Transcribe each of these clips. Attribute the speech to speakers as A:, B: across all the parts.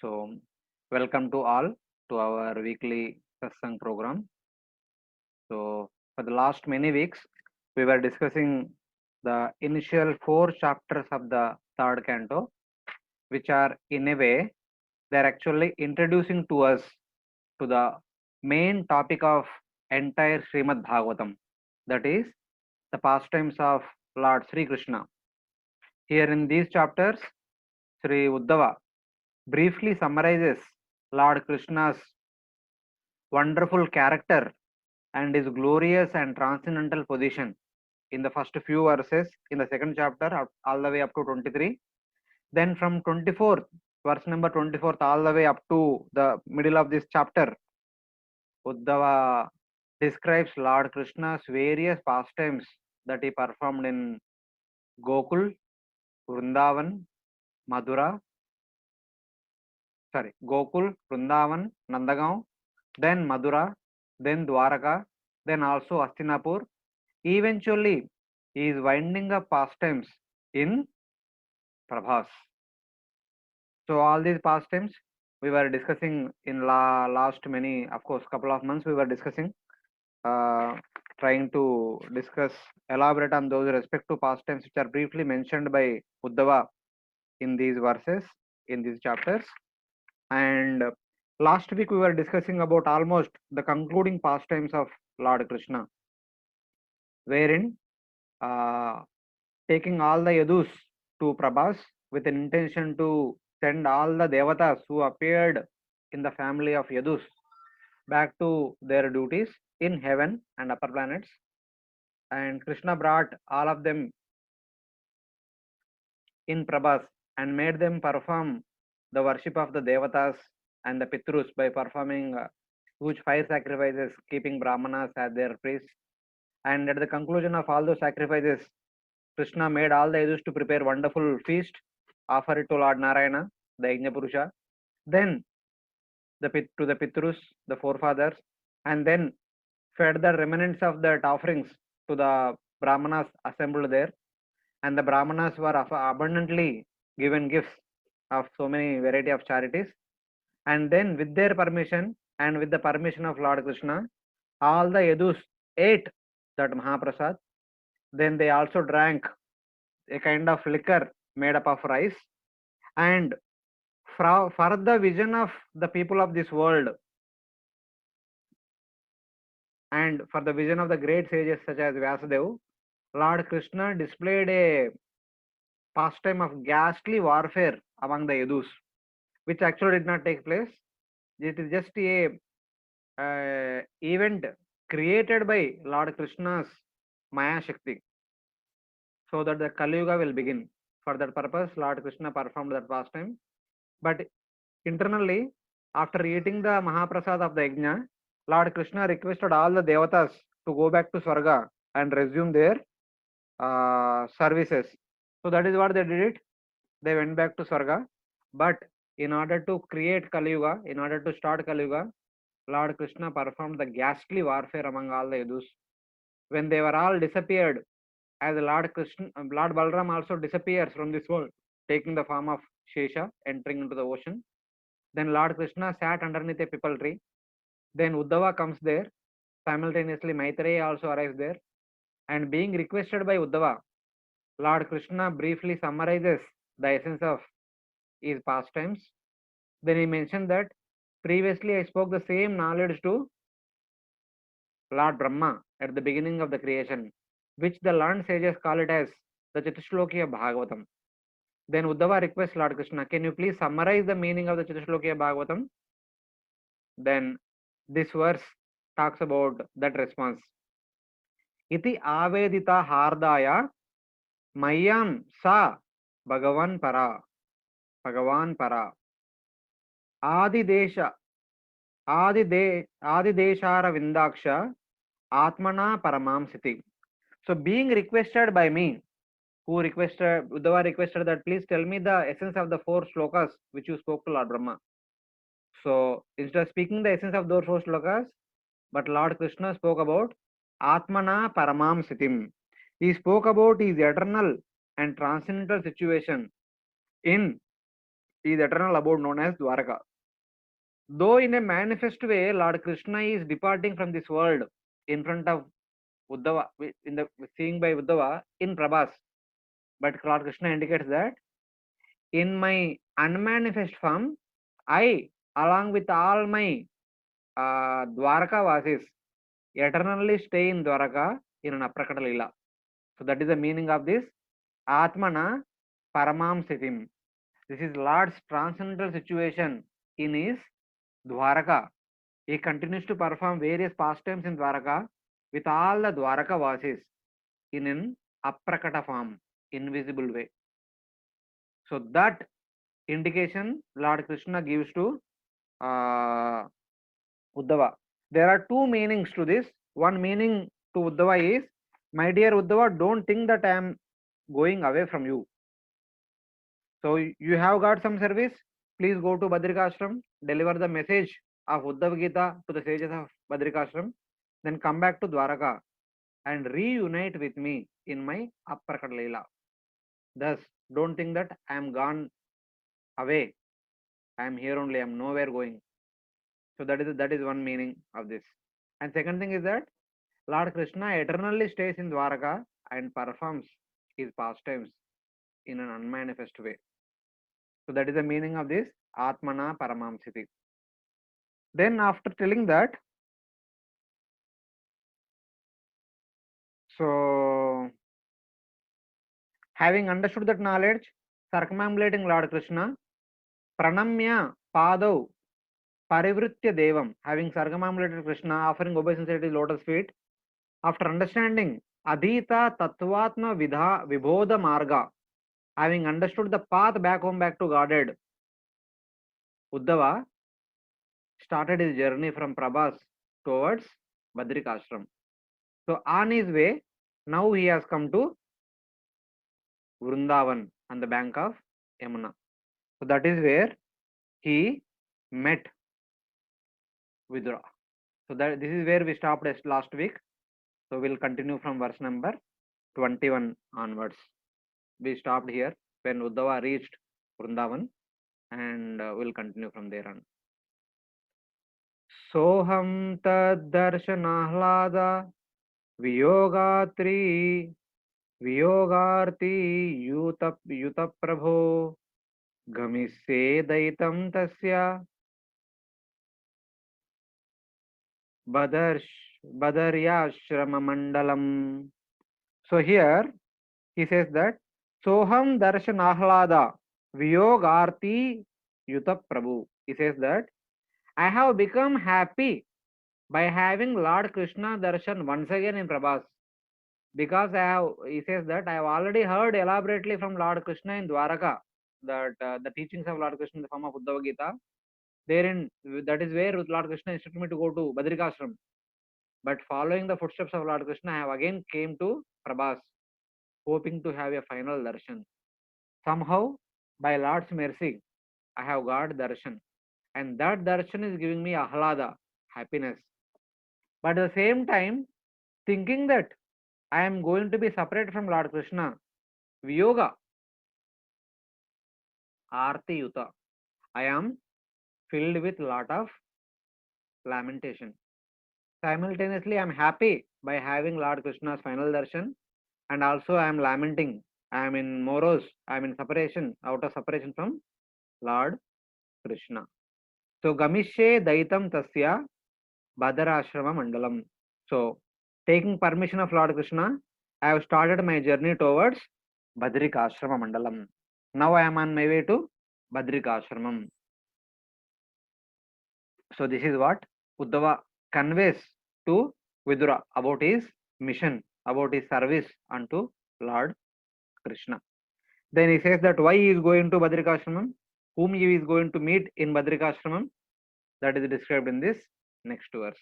A: So, welcome to all to our weekly satsang program. So, for the last many weeks, we were discussing the initial four chapters of the third canto, which are in a way they're actually introducing to us to the main topic of entire Srimad Bhagavatam, that is the pastimes of Lord Sri Krishna. Here in these chapters, Sri Uddhava briefly summarizes Lord Krishna's wonderful character and his glorious and transcendental position in the first few verses in the second chapter all the way up to 23. Then from 24th, verse number 24th, all the way up to the middle of this chapter, Uddhava describes Lord Krishna's various pastimes that he performed in Gokul, Vrindavan, Madhura, Gokul, Vrindavan, Nandagaon, then Madhura, then Dwaraka, then also Hastinapur. Eventually, he is winding up pastimes in Prabhas. So all these pastimes we were discussing in last many, of course, couple of months we were discussing, uh, trying to discuss, elaborate on those respective pastimes which are briefly mentioned by Uddhava in these verses, in these chapters. And last week we were discussing about almost the concluding pastimes of Lord Krishna, wherein uh, taking all the Yadus to Prabhas with an intention to send all the Devatas who appeared in the family of Yadus back to their duties in heaven and upper planets. And Krishna brought all of them in Prabhas and made them perform the worship of the Devatas and the Pitrus by performing huge fire sacrifices, keeping Brahmanas as their priests. And at the conclusion of all those sacrifices, Krishna made all the Yadus to prepare wonderful feast, offer it to Lord Narayana, the Yajna Purusha, then to the Pitrus, the forefathers, and then fed the remnants of that offerings to the Brahmanas assembled there. And the Brahmanas were abundantly given gifts of so many variety of charities. And then with their permission and with the permission of Lord Krishna, all the Yadus ate that Mahaprasad. Then they also drank a kind of liquor made up of rice. And for the vision of the people of this world and for the vision of the great sages such as Vyasadeva, Lord Krishna displayed a pastime of ghastly warfare among the Yadus, which actually did not take place. It is just a event created by Lord Krishna's Maya Shakti, so that the Kali Yuga will begin. For that purpose, Lord Krishna performed that pastime. But internally, after eating the Mahaprasad of the Yajna, Lord Krishna requested all the Devatas to go back to Swarga and resume their services. So that is what they did it. They went back to Swarga. But in order to create Kali Yuga, in order to start Kali Yuga, Lord Krishna performed the ghastly warfare among all the Yadus. When they were all disappeared, as Lord Krishna, Lord Balram also disappears from this world, taking the form of Shesha, entering into the ocean. Then Lord Krishna sat underneath a pipal tree. Then Uddhava comes there. Simultaneously, Maitreya also arrives there. And being requested by Uddhava, Lord Krishna briefly summarizes the essence of his pastimes. Then he mentioned that previously I spoke the same knowledge to Lord Brahma at the beginning of the creation, which the learned sages call it as the Chatushlokya Bhagavatam. Then Uddhava requests Lord Krishna, can you please summarize the meaning of the Chatushlokya Bhagavatam? Then this verse talks about that response. Iti avedita hardaya mayam sa Bhagavan para. Bhagavan para. Adidesha Adideshara Vindaksha Atmana Paramam Siti. So being requested by me, Uddhava requested that please tell me the essence of the four shlokas which you spoke to Lord Brahma. So instead of speaking the essence of those four shlokas, but Lord Krishna spoke about Atmana Paramam Sitim. He spoke about his eternal and transcendental situation in is eternal abode known as Dwaraka. Though in a manifest way, Lord Krishna is departing from this world in front of Uddhava, in the seeing by Uddhava in Prabhas, but Lord Krishna indicates that in my unmanifest form, I, along with all my Dwaraka vasis, eternally stay in Dwaraka in an Aprakata Lila. So that is the meaning of this Atmana Paramam Sitim. This is Lord's transcendental situation in his Dwaraka. He continues to perform various pastimes in Dwaraka with all the Dwaraka vasis in an Aprakata form, invisible way. So that indication Lord Krishna gives to uh, Uddhava. There are two meanings to this. One meaning to Uddhava is, my dear Uddhava, don't think that I am going away from you. So you have got some service, please go to Badrikashram, deliver the message of Uddhava Gita to the sages of Badrikashram, then come back to Dwaraka and reunite with me in my Apparakat Leela. Thus, don't think that I am gone away. I am here only, I am nowhere going. So that is one meaning of this. And second thing is that Lord Krishna eternally stays in Dwaraka and performs his pastimes in an unmanifest way. So that is the meaning of this Atmana Paramamsiti. Then after telling that, so having understood that knowledge, circumambulating Lord Krishna, Pranamya Padav Parivritya Devam, having circumambulated Krishna, offering obeisance at his lotus feet, after understanding Adhita Tattvatma Vidha Vibodha Marga, having understood the path back home, back to Godhead, Uddhava started his journey from Prabhas towards Badrikashram. So on his way, now he has come to Vrindavan on the bank of Yamuna. So that is where he met Vidura. So that this is where we stopped last week. So we'll continue from verse number 21 onwards. We stopped here when Uddhava reached Vrindavan, and we'll continue from there on. Soham tad darshanāhlāda viyogatri viyogarti yuta prabho gamisye daitam tasya badaryashrama mandalam. So here he says that Soham darshanāhlāda viyogarti yuta prabhu. He says that I have become happy by having Lord Krishna darshan once again in Prabhas, because he says that I have already heard elaborately from Lord Krishna in Dwaraka that the teachings of Lord Krishna in the form of Uddhava Gita, therein that is where Lord Krishna instructed me to go to Badrikashram. But following the footsteps of Lord Krishna, I have again came to Prabhas, hoping to have a final darshan. Somehow, by Lord's mercy, I have got darshan, and that darshan is giving me ahlada, happiness. But at the same time, thinking that I am going to be separate from Lord Krishna, Viyoga, Arti Yuta, I am filled with lot of lamentation. Simultaneously, I am happy by having Lord Krishna's final darshan, and also I am lamenting. I am in moros, I am in separation, out of separation from Lord Krishna. So, Gamishe Daitam Tasya Badarashrama Mandalam. So, taking permission of Lord Krishna, I have started my journey towards Badrikashrama Mandalam. Now I am on my way to Badrikashramam. So this is what Uddhava conveys to Vidura about his mission, about his service unto Lord Krishna. Then he says that why he is going to Badrikashramam, whom he is going to meet in Badrikashramam, that is described in this next verse.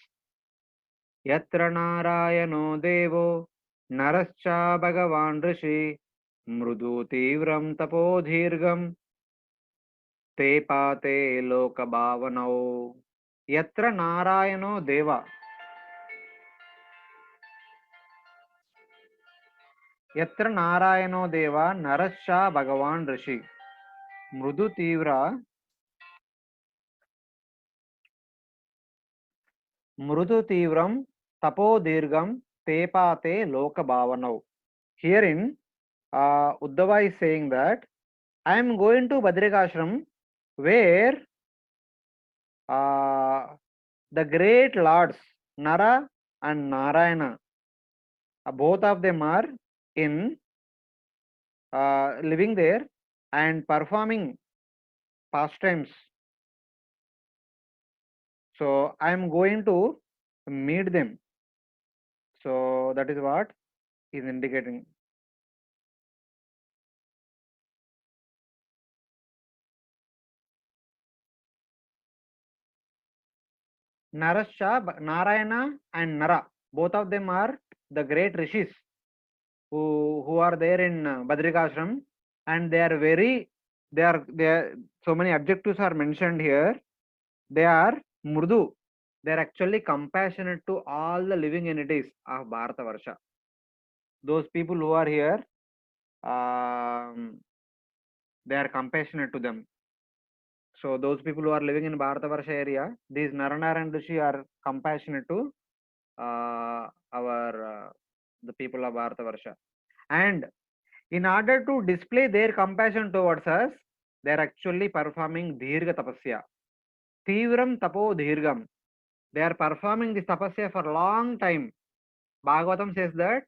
A: Yatra Narayano Devo Narascha Bhagavan Rishi Mrudu Tivram Tapodhirgam Te Pate Lokabhavanau. Yatra Narayano Deva. Yatra Narayano Deva Narascha Bhagavan Rishi. मृदु तीव्र मृदु तीव्रम तपो दीर्घम तेपाते लोक भावनौ. Herein, Uddhava is saying that I am going to Badrikashram, where the great lords Nara and Narayana, both of them are in living there and performing pastimes. So I am going to meet them. So that is what is indicating. Narasha, Narayana and Nara, both of them are the great rishis who are there in Badrikashram, and they are very, they are so many adjectives are mentioned here. They are murdu. They are actually compassionate to all the living entities of Bharatavarsha. Those people who are here, they are compassionate to them. So those people who are living in Bharatavarsha area, these Naranaran Rishi are compassionate to the people of Bharatavarsha. And in order to display their compassion towards us, they are actually performing Dirgha Tapasya. Tivram Tapo Dirgham. They are performing this tapasya for a long time. Bhagavatam says that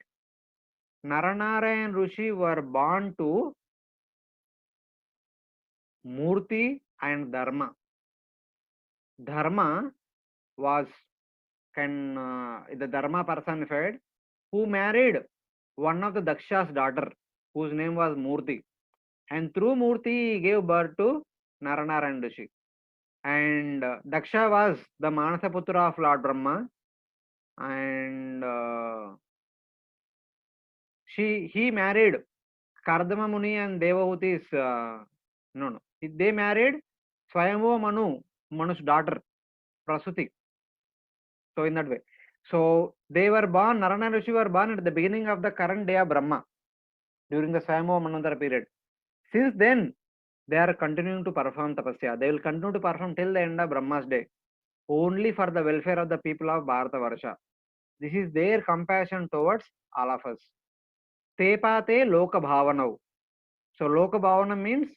A: Naranarayan Rishi were born to Murti and Dharma. Dharma was the Dharma personified who married one of the Daksha's daughter, whose name was Murti. And through Murti, he gave birth to Naranarayan Rishi. And Daksha was the Manasaputra of Lord Brahma. And he married Kardama Muni and Devahuti's no. They married Swayambhuva Manu's daughter, Prasuti. So in that way. So they were born, Narayana Rishi were born at the beginning of the current day of Brahma, during the Swayambhuva Manvantara period. Since then, they are continuing to perform tapasya. They will continue to perform till the end of Brahma's day, only for the welfare of the people of Bharatavarsha. This is their compassion towards all of us. Tepate Loka Bhavanau. So Loka Bhavana means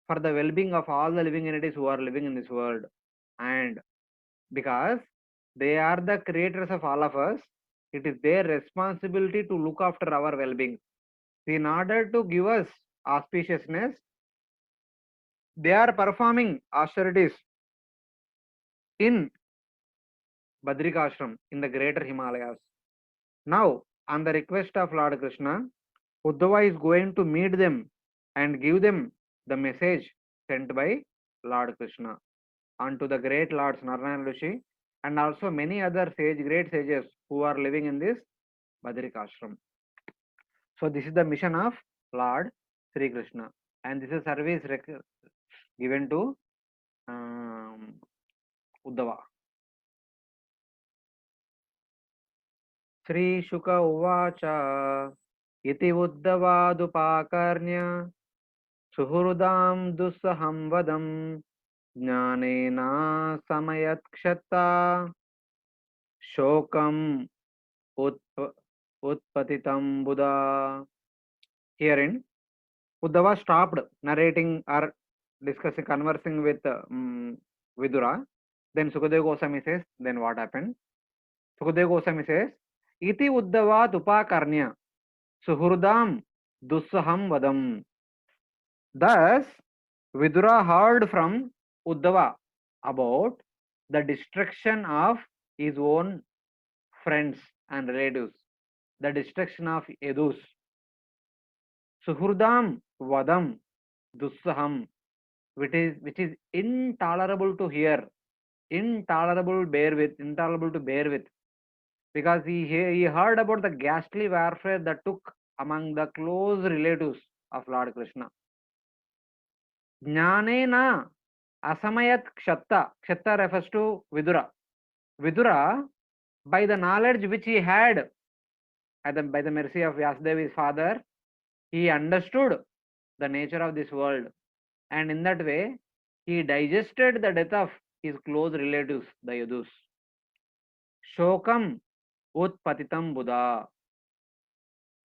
A: for the well-being of all the living entities who are living in this world. And because they are the creators of all of us, it is their responsibility to look after our well-being. In order to give us auspiciousness, they are performing austerities in Badrikashram in the greater Himalayas. Now, on the request of Lord Krishna, Uddhava is going to meet them and give them the message sent by Lord Krishna unto the great Lords Narayana Rishi and also many other great sages who are living in this Badrikashram. So this is the mission of Lord Sri Krishna, and this is service given to Uddhava. Sri Shuka Uvacha Iti Uddhavadupakarnya Suhrudam Dussaham Vadam Jnanena Samayat Kshatta Shokam Utpatitam Buddha. Herein, Uddhava stopped narrating or discussing, conversing with Vidura. Then Sukadeva Goswami says, then what happened? Sukadeva Goswami says, Iti Uddhava Tupakarnya Suhurdam Dussaham Vadam. Thus, Vidura heard from Uddhava about the destruction of his own friends and relatives, the destruction of Yadus. Suhurdam Vadam Dussaham, which is intolerable to hear, intolerable to bear with, because he heard about the ghastly warfare that took among the close relatives of Lord Krishna. Jnanena Asamayat Kshatta. Kshatta refers to Vidura. Vidura, by the knowledge which he had, by the mercy of Vyasadeva, his father, he understood the nature of this world, and in that way he digested the death of his close relatives, the Yadus. Shokam utpatitam Buddha.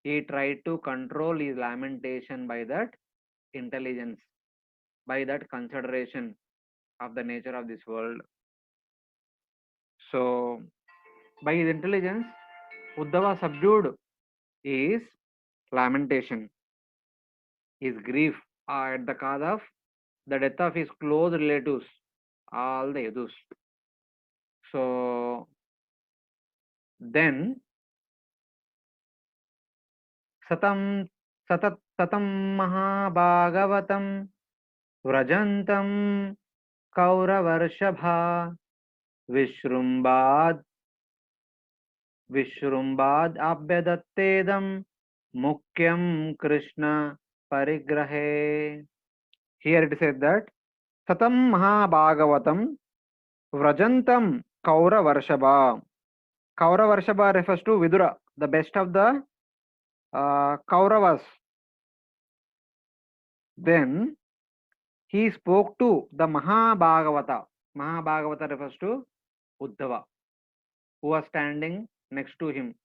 A: He tried to control his lamentation by that intelligence, by that consideration of the nature of this world. So by his intelligence, Uddhava subdued his lamentation, his grief at the cause of the death of his close relatives, all the Yadus. So then satam satam mahabhagavatam vrajantam kauravarshapha vishrambad vishrambad abhyadattedam mukyam krishna parigrahe. Here it says that satam mahabhagavatam vrajantam kauravarshapha. Kauravarshapha refers to Vidura, the best of the Kauravas. Then he spoke to the Mahabhagavata. Mahabhagavata refers to Uddhava, who was standing next to him.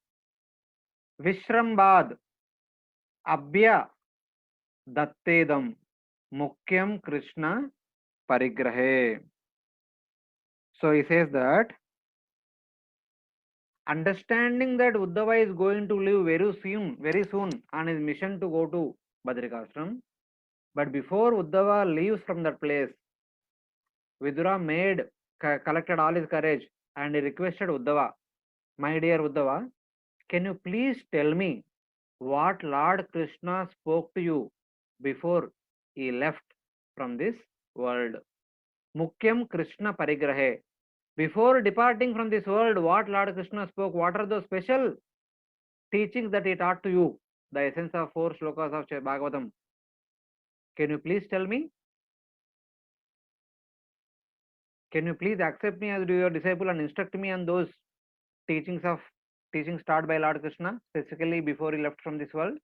A: Vishrambad Abhya Dattedam Mukyam Krishna Parigrahe. So he says that understanding that Uddhava is going to live very soon on his mission to go to Badrikashram, but before Uddhava leaves from that place, Vidura collected all his courage and he requested Uddhava, my dear Uddhava, can you please tell me what Lord Krishna spoke to you before he left from this world? Mukyam Krishna Parigrahe. Before departing from this world, what Lord Krishna spoke? What are those special teachings that he taught to you? The essence of 4 shlokas of Bhagavatam. Can you please tell me? Can you please accept me as your disciple and instruct me on those teachings taught by Lord Krishna, specifically before he left from this world?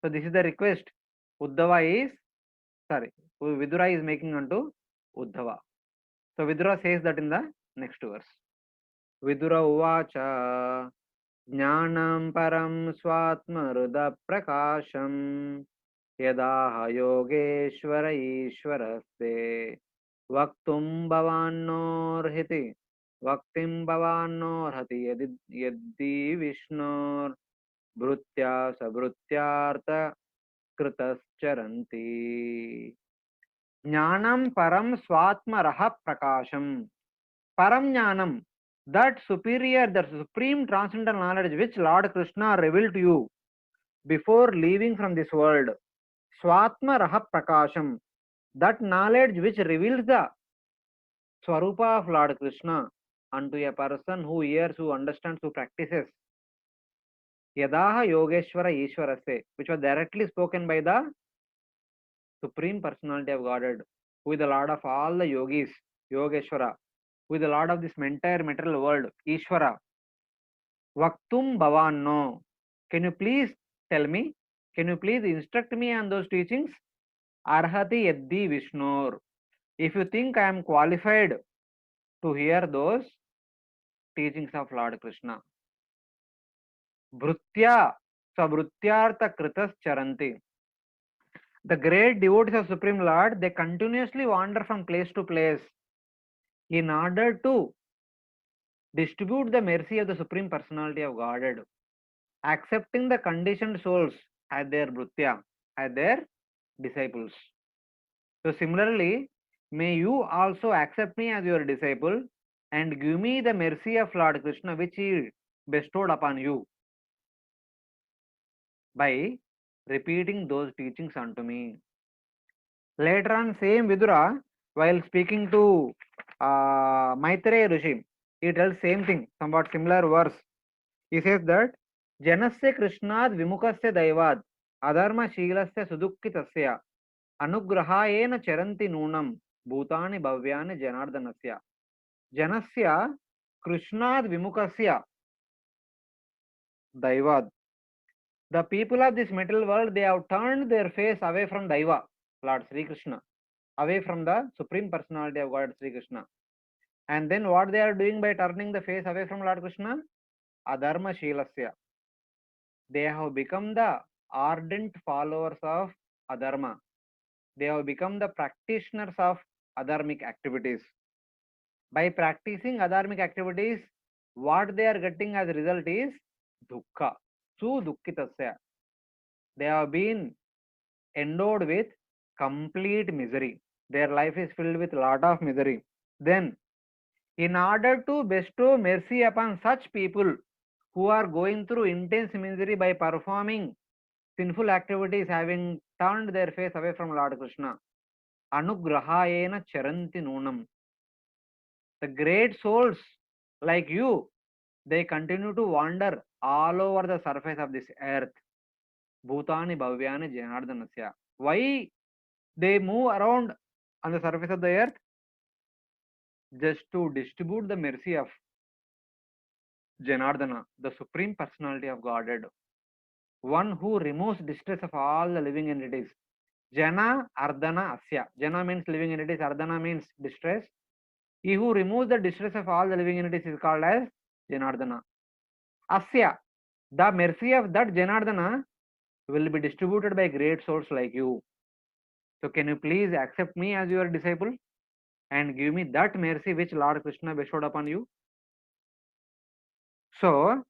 A: So this is the request Vidura is making unto Uddhava. So Vidura says that in the next verse. Vidura uvacha jnanam param swatma ruda prakasham yadaha yogeshvara ishvaraste vaktum bhavannorhiti vaktim bhavannorhati yaddi vishnor bhrutya sabhrutyartha kritascharanti. Jnanam param swatma raha prakasham. Param jnanam, that superior, that supreme transcendental knowledge which Lord Krishna revealed to you before leaving from this world. Swatma raha prakasham, that knowledge which reveals the Swarupa of Lord Krishna unto a person who hears, who understands, who practices. Yadaha Yogeshwara Ishwarase, which was directly spoken by the Supreme Personality of Godhead, who is the Lord of all the yogis, Yogeshwara, who is the Lord of this entire material world, Ishvara. Vaktum Bhavanno. Can you please tell me? Can you please instruct me on those teachings? Arhati Yaddi Vishnur. If you think I am qualified to hear those teachings of Lord Krishna. Bhrutya Sabhrutyartha Kritas Charanti. The great devotees of Supreme Lord, they continuously wander from place to place in order to distribute the mercy of the Supreme Personality of Godhead, accepting the conditioned souls as their Bhrutya, as their disciples. So similarly, may you also accept me as your disciple and give me the mercy of Lord Krishna which he bestowed upon you by repeating those teachings unto me. Later on, same Vidura, while speaking to Maitreya Rishi, he tells same thing, somewhat similar verse. He says that Janasya Krishnad Vimukasya Daivad Adharma Shilasya Sudukkitasya Anugrahayena Charanti Nunam Bhutani Bhavyani Janardanasya. Janasya Krishnad Vimukasya Daivad. The people of this material world, they have turned their face away from Daiva. Lord Sri Krishna, away from the Supreme Personality of God Sri Krishna. And then what they are doing by turning the face away from Lord Krishna? Adharma Shilasya. They have become the ardent followers of Adharma. They have become the practitioners of adharmic activities. By practicing adharmic activities, what they are getting as a result is dukkha. Su dukkitasya. They have been endowed with complete misery. Their life is filled with lot of misery. Then, in order to bestow mercy upon such people who are going through intense misery by performing sinful activities, having turned their face away from Lord Krishna, anugrahayena charanti nunam. The great souls like you, they continue to wander all over the surface of this earth. Bhutani bhavyani janardanasya. Why they move around on the surface of the earth? Just to distribute the mercy of Janardana, the Supreme Personality of Godhead, one who removes distress of all the living entities. Jana Ardana Asya. Jana means living entities, Ardana means distress. He who removes the distress of all the living entities is called as Janardana. Asya. The mercy of that Janardana will be distributed by great souls like you. So can you please accept me as your disciple and give me that mercy which Lord Krishna bestowed upon you? So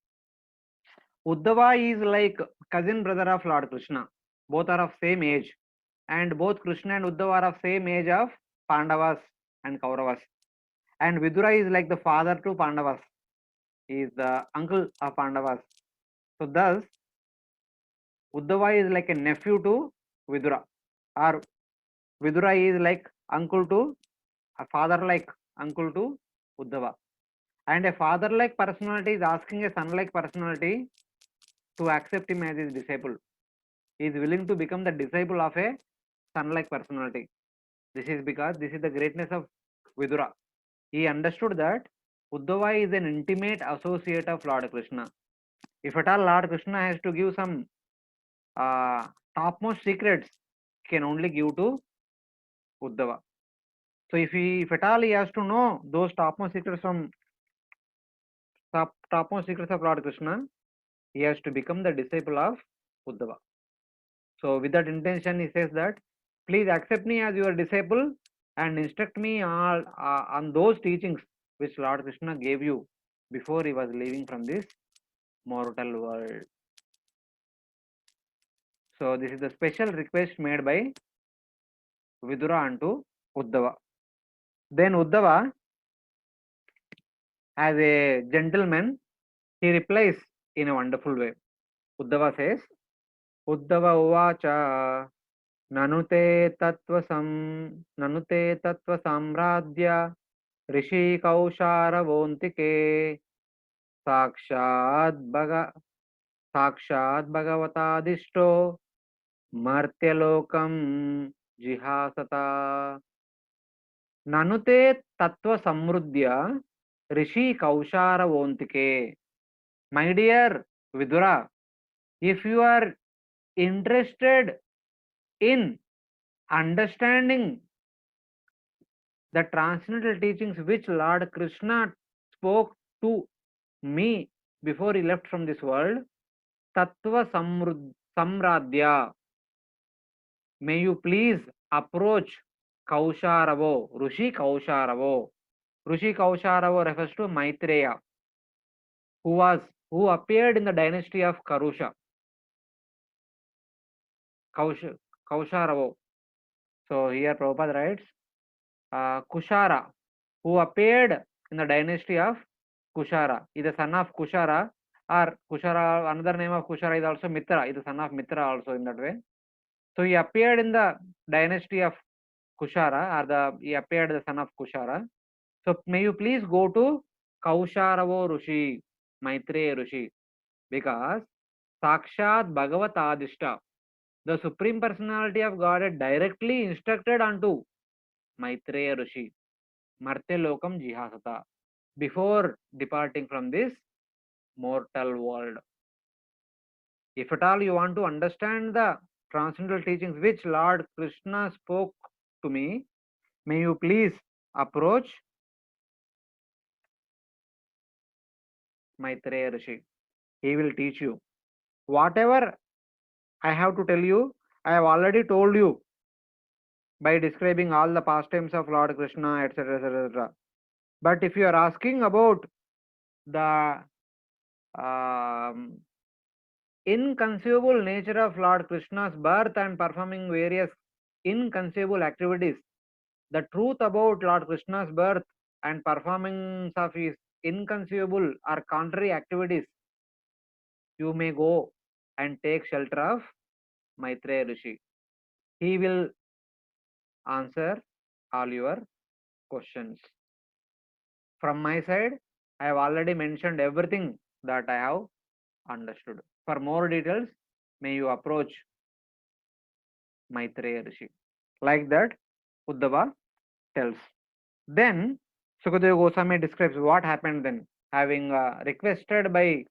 A: Uddhava is like cousin brother of Lord Krishna. Both are of same age. And both Krishna and Uddhava are of same age of Pandavas and Kauravas. And Vidura is like the father to Pandavas. He is the uncle of Pandavas. So thus, Uddhava is like a nephew to Vidura. Or Vidura is like uncle to, a father like uncle to Uddhava. And a father like personality is asking a son like personality to accept him as his disciple. He is willing to become the disciple of a son like personality. This is because this is the greatness of Vidura. He understood that Uddhava is an intimate associate of Lord Krishna. If at all Lord Krishna has to give some topmost secrets, he can only give to Uddhava. So if at all he has to know those topmost secrets from topmost secrets of Lord Krishna, he has to become the disciple of Uddhava. So with that intention, he says that, please accept me as your disciple and instruct me all, on those teachings which Lord Krishna gave you before he was leaving from this mortal world. So this is the special request made by Vidura unto Uddhava. Then Uddhava, as a gentleman, he replies in a wonderful way. Uddhava says, Uddhava uvacha nanute tattva samradhya ऋषि कौशारवोन्तिके साक्षात् भगवतादिष्टो मर्त्यलोकं जिहासता ननुते तत्व समृद्ध्य ऋषि कौशारवोन्तिके. My dear Vidura, if you are interested in understanding the transcendental teachings which Lord Krishna spoke to me before he left from this world, Tattva Samradhya, may you please approach Kausharavo, Rishi Kausharavo. Rishi Kausharavo refers to Maitreya, who appeared in the dynasty of Karusha. Kausharavo. So here Prabhupada writes, Kushara, who appeared in the dynasty of Kushara, is the son of Kushara, or Kushara, another name of Kushara is also Mitra, is the son of Mitra also in that way. So he appeared in the dynasty of Kushara, or he appeared the son of Kushara. So may you please go to Kausharavo Rishi, Maitreya Rishi, because Sakshat Bhagavat Adishta, the Supreme Personality of God, directly instructed unto Maitreya Rishi, Marte Lokam Jihasata, before departing from this mortal world. If at all you want to understand the transcendental teachings which Lord Krishna spoke to me, may you please approach Maitreya Rishi. He will teach you. Whatever I have to tell you, I have already told you by describing all the pastimes of Lord Krishna, etc. etc. But if you are asking about the um, inconceivable nature of Lord Krishna's birth and performing various inconceivable activities, the truth about Lord Krishna's birth and performance of his inconceivable or contrary activities, you may go and take shelter of Maitreya Rishi. He will answer all your questions. From my side, I have already mentioned everything that I have understood. For more details, may you approach Maitreya Rishi. Like that, Uddhava tells. Then Sukadeva Goswami describes what happened then. Having requested by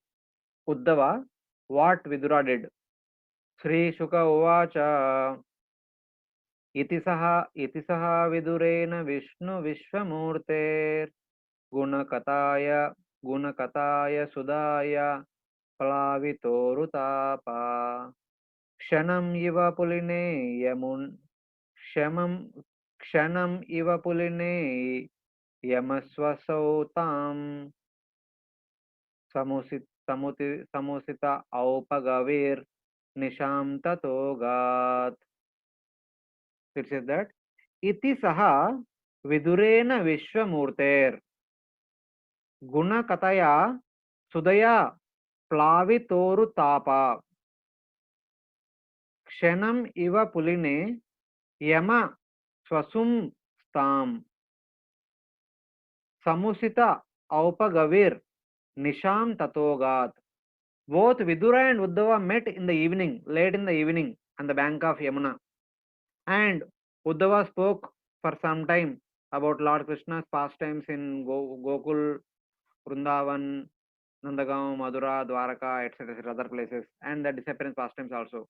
A: Uddhava, what Vidura did. Sri Shuka Uvacha इति सह विदुरेण विष्णु विश्वमूर्तेर् गुणकताय सुधाय प्लावितोरुतापा क्षणम् इव पुलिने यमुन् क्षणम् इव पुलिने यमस्वसौ ताम् समुसित औपगवीर् निशां ततोगात्. It says that iti saha vidurena vishwamurter gunakataya sudaya plavitoru tapa kshanam iva puline yama swasum stam samusita aupagavir nisham tatogat. Both Vidura and Uddhava met in the evening, late in the evening, on the bank of Yamuna. And Uddhava spoke for some time about Lord Krishna's pastimes in Gokul, Vrindavan, Nandagaon, Madura, Dwaraka, etc., other places, and the disappearance pastimes also.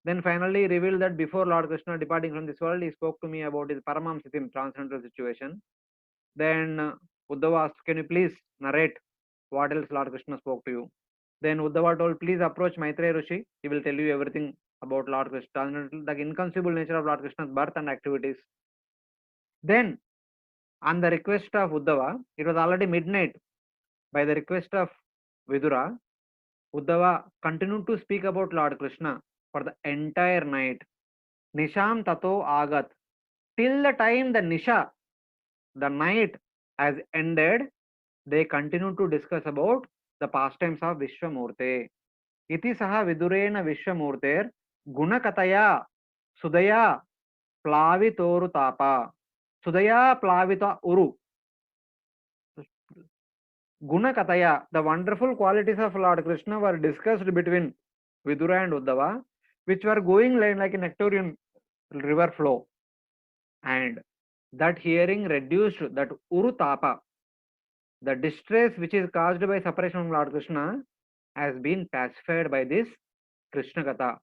A: Then finally revealed that before Lord Krishna departing from this world, he spoke to me about his Paramamsitim transcendental situation. Then Uddhava asked, can you please narrate what else Lord Krishna spoke to you? Then Uddhava told, please approach Maitreya Rishi. He will tell you everything about Lord Krishna, the inconceivable nature of Lord Krishna's birth and activities. Then, on the request of Uddhava, it was already midnight. By the request of Vidura, Uddhava continued to speak about Lord Krishna for the entire night. Nisham tato agat. Till the time the Nisha, the night, has ended, they continued to discuss about the pastimes of Vishwamurte. Iti saha vidurena Vishwamurter gunakataya sudaya plavitoru tapa. Sudaya plavita uru. Gunakataya, the wonderful qualities of Lord Krishna were discussed between Vidura and Uddhava, which were going like a nectarian river flow. And that hearing reduced that urutapa, the distress which is caused by separation from Lord Krishna, has been pacified by this Krishna Katha.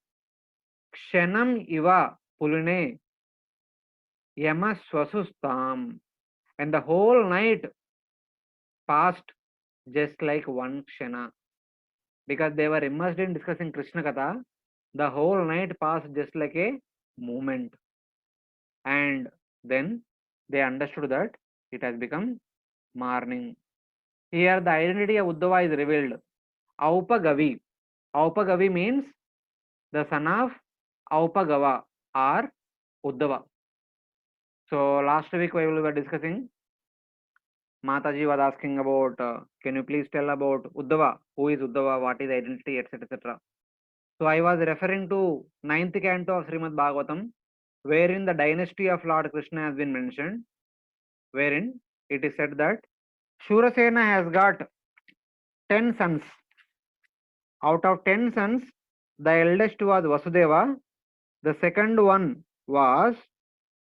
A: Kshanam iva puline yama swasustam. And the whole night passed just like one kshana. Because they were immersed in discussing Krishna Katha, the whole night passed just like a moment. And then they understood that it has become morning. Here the identity of Uddhava is revealed. Aupagavi. Aupagavi means the son of Aupagava or Uddhava. So last week we were discussing, Mataji was asking about, can you please tell about Uddhava? Who is Uddhava? What is identity, etc. etc. So I was referring to 9th canto of Srimad Bhagavatam, wherein the dynasty of Lord Krishna has been mentioned, wherein it is said that Shurasena has got 10 sons. Out of 10 sons, the eldest was Vasudeva, the second one was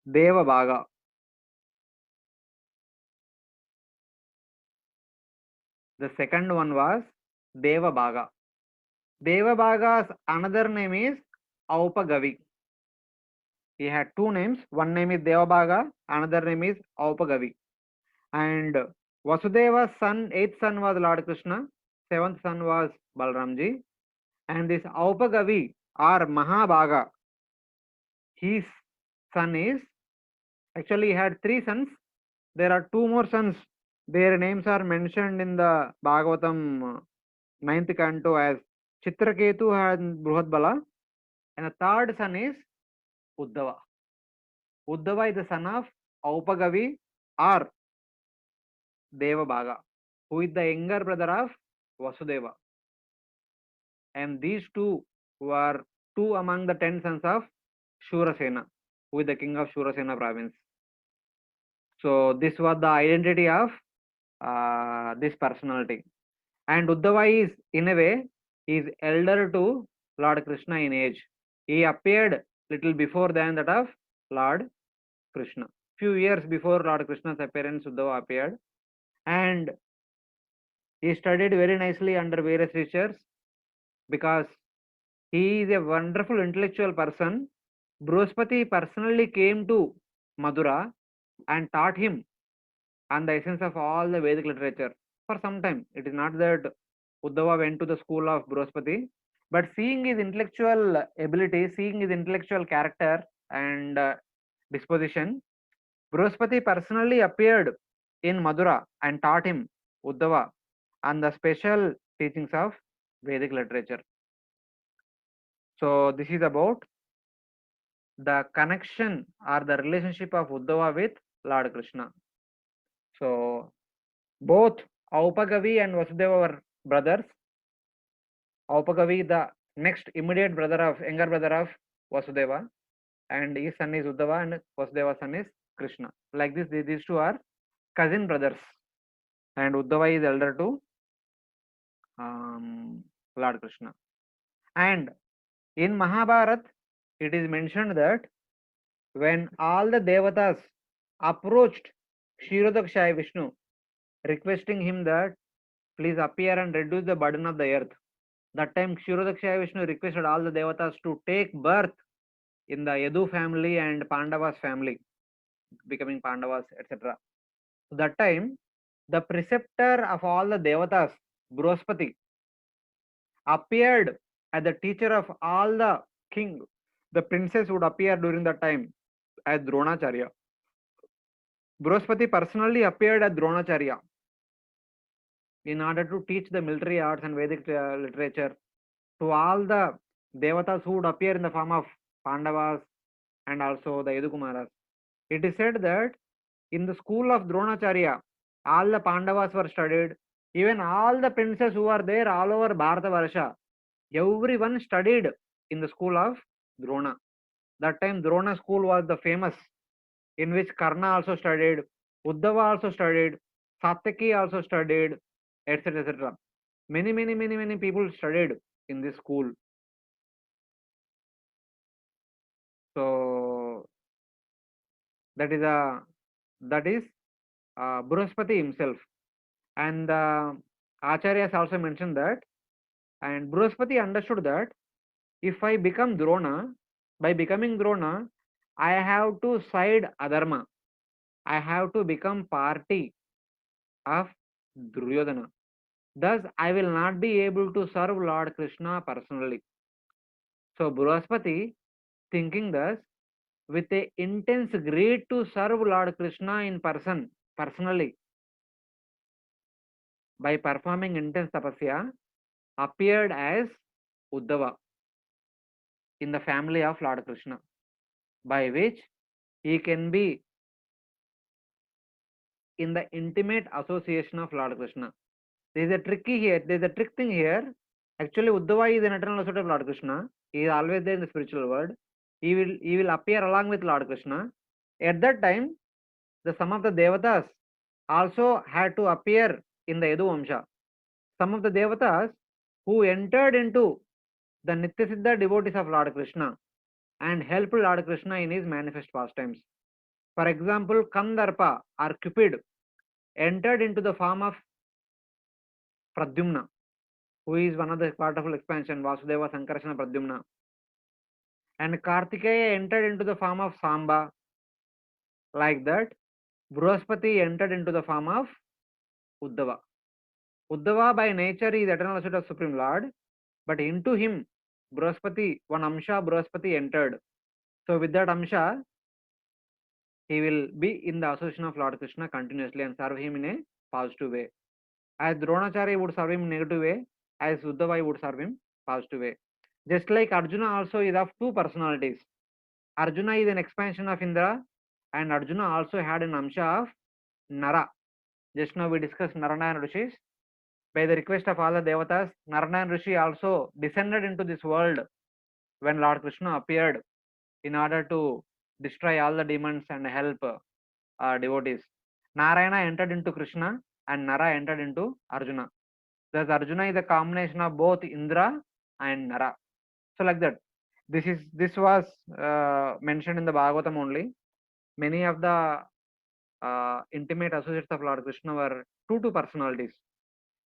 A: Devabhaga. The second one was Devabhaga. Devabhaga's another name is Aupagavi. He had two names. One name is Devabhaga, another name is Aupagavi. And Vasudeva's son, eighth son was Lord Krishna, seventh son was Balramji. And this Aupagavi or Mahabhaga, his son is, actually he had three sons. There are two more sons. Their names are mentioned in the Bhagavatam ninth canto as Chitraketu and Bruhadbala. And the third son is Uddhava. Uddhava is the son of Aupagavi or Devabhaga, who is the younger brother of Vasudeva. And these two were two among the 10 sons of Shurasena, who is the king of Shurasena province. So this was the identity of this personality. And Uddhava is, in a way, is elder to Lord Krishna in age. He appeared little before than that of Lord Krishna. Few years before Lord Krishna's appearance, Uddhava appeared. And he studied very nicely under various teachers because he is a wonderful intellectual person. Bruhaspati personally came to Madura and taught him on the essence of all the Vedic literature for some time. It is not that Uddhava went to the school of Bruhaspati, but seeing his intellectual ability, seeing his intellectual character and disposition, Bruhaspati personally appeared in Madura and taught him, Uddhava, on the special teachings of Vedic literature. So this is about the connection or the relationship of Uddhava with Lord Krishna. So both Aupagavi and Vasudeva were brothers. Aupagavi, the next immediate brother of younger brother of Vasudeva, and his son is Uddhava, and Vasudeva's son is Krishna. Like this, these two are cousin brothers, and Uddhava is elder to Lord Krishna. And in Mahabharat, it is mentioned that when all the devatas approached Kshirodakshaya Vishnu, requesting him that please appear and reduce the burden of the earth. That time Kshirodakshaya Vishnu requested all the devatas to take birth in the Yadu family and Pandavas family, becoming Pandavas, etc. So that time, the preceptor of all the devatas, Bruhaspati, appeared as the teacher of all the king. The princess would appear during that time as Dronacharya. Bruhaspati personally appeared as Dronacharya in order to teach the military arts and Vedic literature to all the devatas who would appear in the form of Pandavas and also the Yadukumaras. It is said that in the school of Dronacharya, all the Pandavas were studied, even all the princes who are there all over Bharatavarsha, everyone studied in the school of Drona. That time Drona school was the famous, in which Karna also studied, Uddhava also studied, Satyaki also studied, etc. etc. Many people studied in this school. So that is Bruhaspati himself, and Acharyas also mentioned that, and Bruhaspati understood that if I become Drona, by becoming Drona, I have to side Adharma. I have to become party of Duryodhana. Thus, I will not be able to serve Lord Krishna personally. So Bruhaspati, thinking thus, with a intense greed to serve Lord Krishna in person, personally, by performing intense tapasya, appeared as Uddhava in the family of Lord Krishna, by which he can be in the intimate association of Lord Krishna. There is a tricky here. There is a trick thing here. Actually, Uddhava is an eternal associate of Lord Krishna. He is always there in the spiritual world. He will appear along with Lord Krishna. At that time, some of the devatas also had to appear in the Yadu Vamsha. Some of the devatas who entered into the Nityasiddha devotees of Lord Krishna and helped Lord Krishna in his manifest pastimes. For example, Kandarpa or Cupid entered into the form of Pradyumna, who is one of the part of expansion, Vasudeva, Sankarsana, Pradyumna. and Kartikeya entered into the form of Samba. Like that, Brihaspati entered into the form of Uddhava. Uddhava by nature is eternal associate of Supreme Lord, but into him, Brihaspati, one Amsha Brihaspati entered. So with that Amsha, he will be in the association of Lord Krishna continuously and serve him in a positive way. As Dronacharya would serve him in negative way, as Uddhava would serve him positive way. Just like Arjuna also is of two personalities. Arjuna is an expansion of Indra, and Arjuna also had an Amsha of Nara. Just now we discussed Narayana Rishis. By the request of all the devatas, Narayana Rishi also descended into this world when Lord Krishna appeared in order to destroy all the demons and help devotees. Narayana entered into Krishna and Nara entered into Arjuna. Thus Arjuna is a combination of both Indra and Nara. So like that, this was mentioned in the Bhagavatam only. Many of the intimate associates of Lord Krishna were two personalities.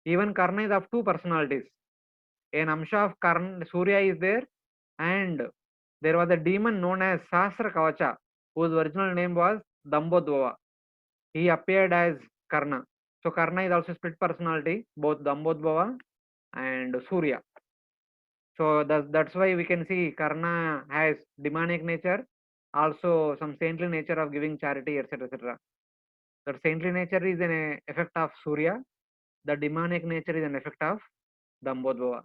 A: Even Karna is of two personalities. An Amsha of Karna, Surya is there, and there was a demon known as Sahasra Kavacha, whose original name was Dambodhava. He appeared as Karna. So Karna is also split personality, both Dambodhava and Surya. So that's why we can see Karna has demonic nature, also some saintly nature of giving charity, etc. etc. That saintly nature is an effect of Surya. The demonic nature is an effect of Dambodhava.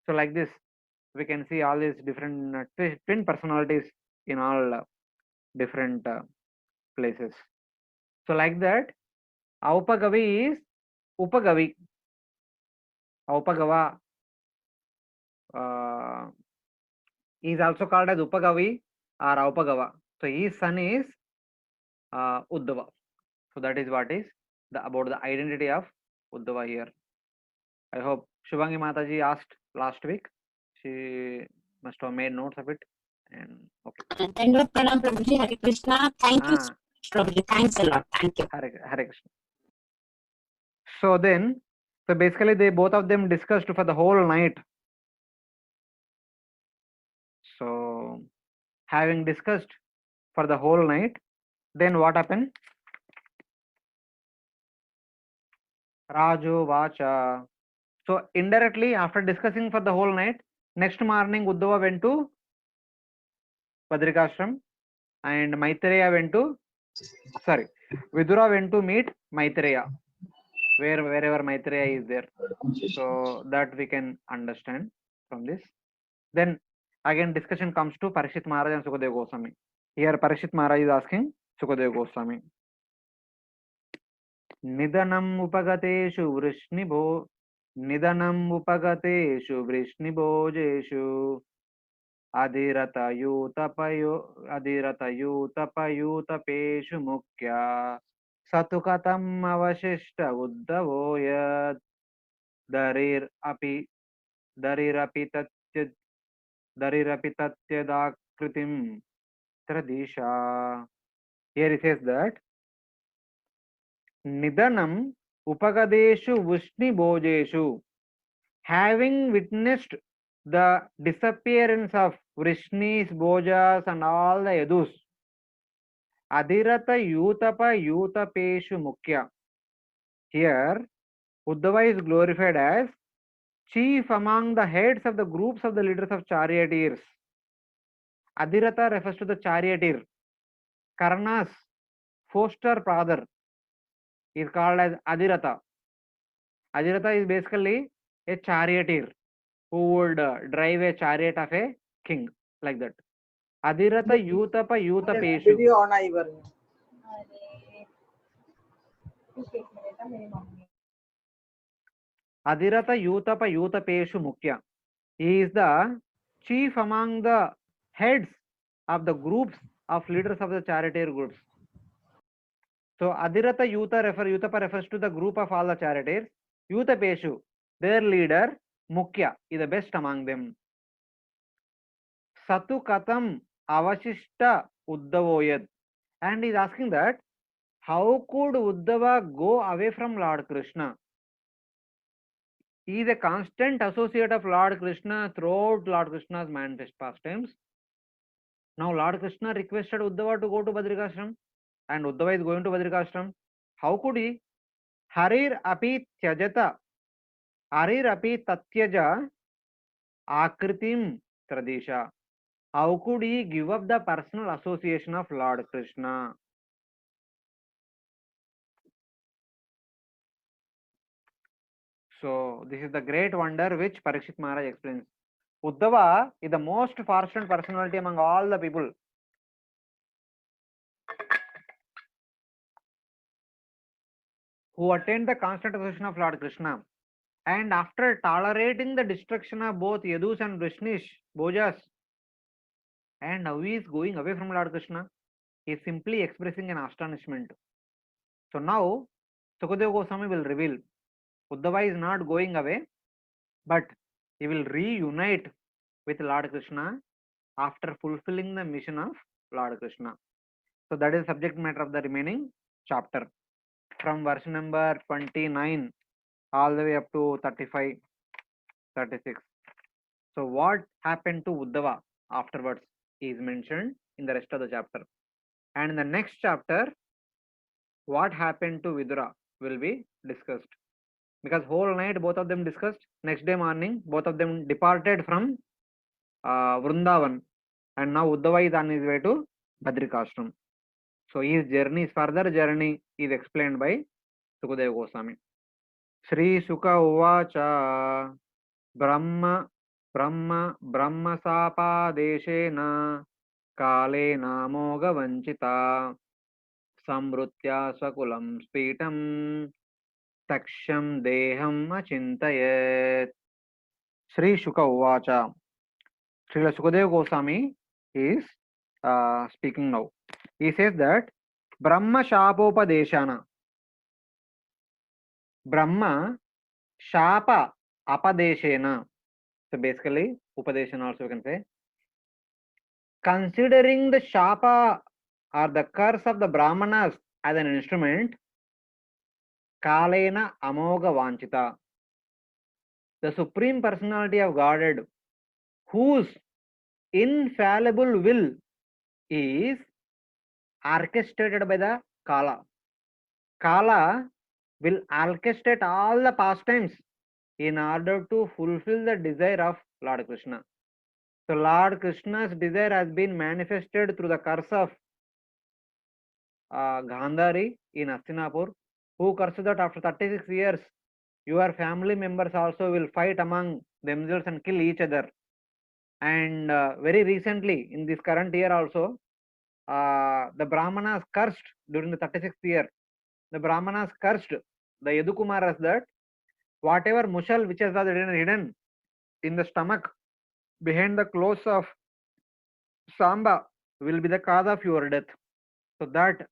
A: So like this, we can see all these different twin personalities in all different places. So like that, Aupagavi is Upagavi. Aupagava is also called as Upagavi or Aupagava. So his son is Uddhava. So that is what is about the identity of Uddhava here. I hope Shubhangi Mataji asked last week. She must have made notes of it. And okay.
B: Pranam Prabhuji, Hare Krishna. Thank you, Prabhuji. Thanks a lot. Thank you.
A: Hare Krishna. So then, so basically they both of them discussed for the whole night. So having discussed for the whole night, then what happened? Raju Vacha. So indirectly, after discussing for the whole night, next morning Uddhava went to Badrikashram and Maitreya went to, sorry, Vidura went to meet Maitreya, wherever Maitreya is there. So that we can understand from this. Then again discussion comes to Parikshit Maharaj and Sukadeva Goswami. Here Parikshit Maharaj is asking Sukadeva Goswami. Nidanam upagatesu vrishnibo Nidanam upagatesu vrishnibojeshu Adiratayutapayutapeshu mukya Satukatam avashishta uddhavo yad Darir api Darirapitatyadakritim Tradisha. Here it says that Nidanam Upagadeshu Vishni Bojeshu, having witnessed the disappearance of Vrishnis, Bojas, and all the Yadus, Adirata Yutapa Yutapeshu Mukya. Here, Uddhava is glorified as chief among the heads of the groups of the leaders of charioteers. Adirata refers to the charioteer. Karna's foster brother is called as Adirata. Adirata is basically a charioteer who would drive a chariot of a king, like that. Adirata Yutapa Yutapeshu.
C: Video on Ivar.
A: Adirata Yutapa Yutapeshu Mukya. He is the chief among the heads of the groups of leaders of the charioteer groups. So Adirata Yutapa refers to the group of all the charioteers. Yutapeshu, their leader, Mukya, is the best among them. Satu Katam Avashishta Uddhavoyad. And he is asking that how could Uddhava go away from Lord Krishna? He is a constant associate of Lord Krishna throughout Lord Krishna's manifest pastimes. Now Lord Krishna requested Uddhava to go to Badrikashram, and Uddhava is going to Badrikashram. How could he? Harir api tyajata, harir api tatyaja akritim tradisha. How could he give up the personal association of Lord Krishna? So this is the great wonder which Parikshit Maharaj explains. Uddhava is the most fortunate personality among all the people. Who attained the constant association of Lord Krishna. And after tolerating the destruction of both Yadus and Vrishnish, Bhojas, and now he is going away from Lord Krishna, he is simply expressing an astonishment. So now Sukadeva Goswami will reveal Uddhava is not going away, but he will reunite with Lord Krishna after fulfilling the mission of Lord Krishna. So that is subject matter of the remaining chapter from verse number 29 all the way up to 35, 36. So what happened to Uddhava afterwards is mentioned in the rest of the chapter. And in the next chapter, what happened to Vidura will be discussed. Because whole night both of them discussed. Next day morning, both of them departed from Vrindavan. And now Uddhava is on his way to Badrikashram. So his journey, further journey is explained by Sukadeva Goswami. Sri Sukha Uvacha Brahma ब्रह्मसापादेशेन कालेनामोघवञ्चिता संवृत्या स्वकुलं स्फीटं तक्ष्यं देहम् अचिन्तयेत्. Sri Shuka Uvacha. Srila Sukadeva Goswami is speaking now. He says that Brahma Shapopadeshana. Brahma Shapa Apadeshena. So basically, Upadeshan also you can say. Considering the Shapa or the curse of the Brahmanas as an instrument, Kalena Amoga Vanchita. The Supreme Personality of Godhead, whose infallible will is orchestrated by the Kala. Kala will orchestrate all the pastimes in order to fulfill the desire of Lord Krishna. So Lord Krishna's desire has been manifested through the curse of Gandhari in Hastinapur, who cursed that after 36 years, your family members also will fight among themselves and kill each other. And very recently, in this current year also, the Brahmanas cursed during the 36th year. The Brahmanas cursed the Yadukumaras that whatever mushal which has been hidden in the stomach behind the clothes of Samba will be the cause of your death. So that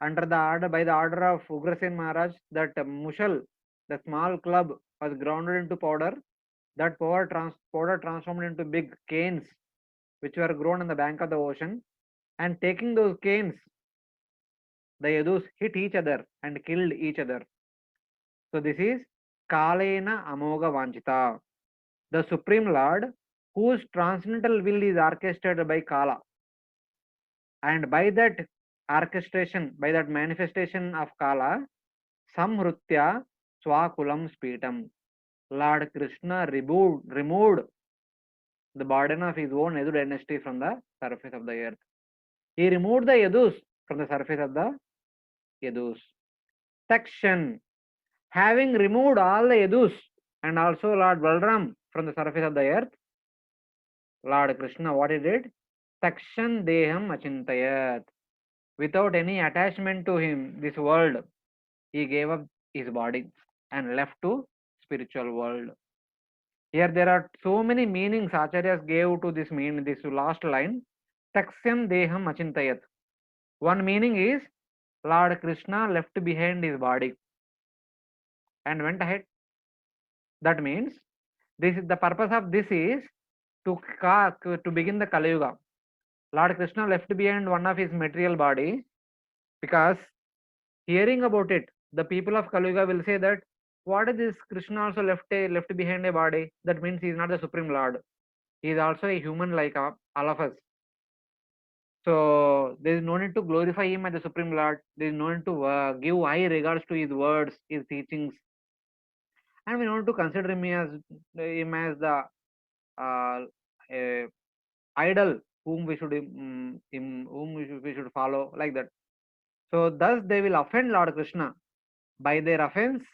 A: under the order, by the order of Ugrasen Maharaj, that mushal, the small club, was grounded into powder. That powder transformed into big canes which were grown on the bank of the ocean, and taking those canes, the Yadus hit each other and killed each other. So this is Kalena Amoga Vanchita, the Supreme Lord, whose transcendental will is orchestrated by Kala. And by that orchestration, by that manifestation of Kala, Samhrutya Swakulam Spitam, Lord Krishna removed the burden of his own Yadu dynasty from the surface of the earth. He removed the Yadus from the surface of the Yadus. Takshan, having removed all the Yadus and also Lord Balram from the surface of the earth, Lord Krishna, what he did? Takshan Deham Achintayat. Without any attachment to him, this world, he gave up his body and left to spiritual world. Here there are so many meanings Acharyas gave to this this last line. Taksyam Deham Achintayat. One meaning is Lord Krishna left behind his body and went ahead. That means this is the purpose of this is to begin the Kali Yuga. Lord Krishna left behind one of his material body because hearing about it, the people of Kali Yuga will say that what is this? Krishna also left behind a body. That means he is not the Supreme Lord. He is also a human like all of us. So there is no need to glorify him as the Supreme Lord. There is no need to give high regards to his words, his teachings, and we don't need to consider him as the uh, uh, idol whom we should whom we should follow, like that. So thus they will offend Lord Krishna. By their offense,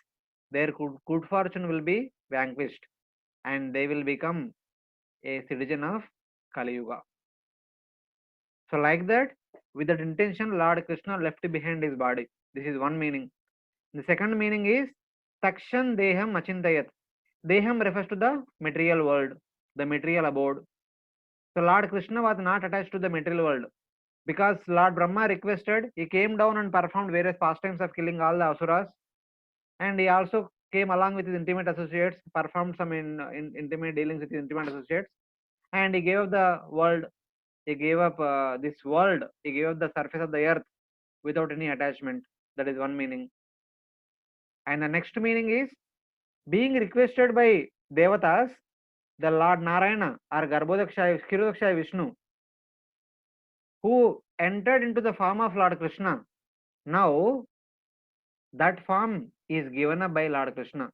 A: their good fortune will be vanquished, and they will become a citizen of Kali Yuga. So like that, with that intention, Lord Krishna left behind his body. This is one meaning. The second meaning is Takshan Deham Achintayat. Deham refers to the material world, the material abode. So Lord Krishna was not attached to the material world. Because Lord Brahma requested, he came down and performed various pastimes of killing all the asuras, and he also came along with his intimate associates, performed some intimate dealings with his intimate associates, and he gave up the world. He gave up this world. He gave up the surface of the earth without any attachment. That is one meaning. And the next meaning is being requested by devatas, the Lord Narayana or Garbhodakshay, Kshirodakshay Vishnu, who entered into the form of Lord Krishna. Now that form is given up by Lord Krishna.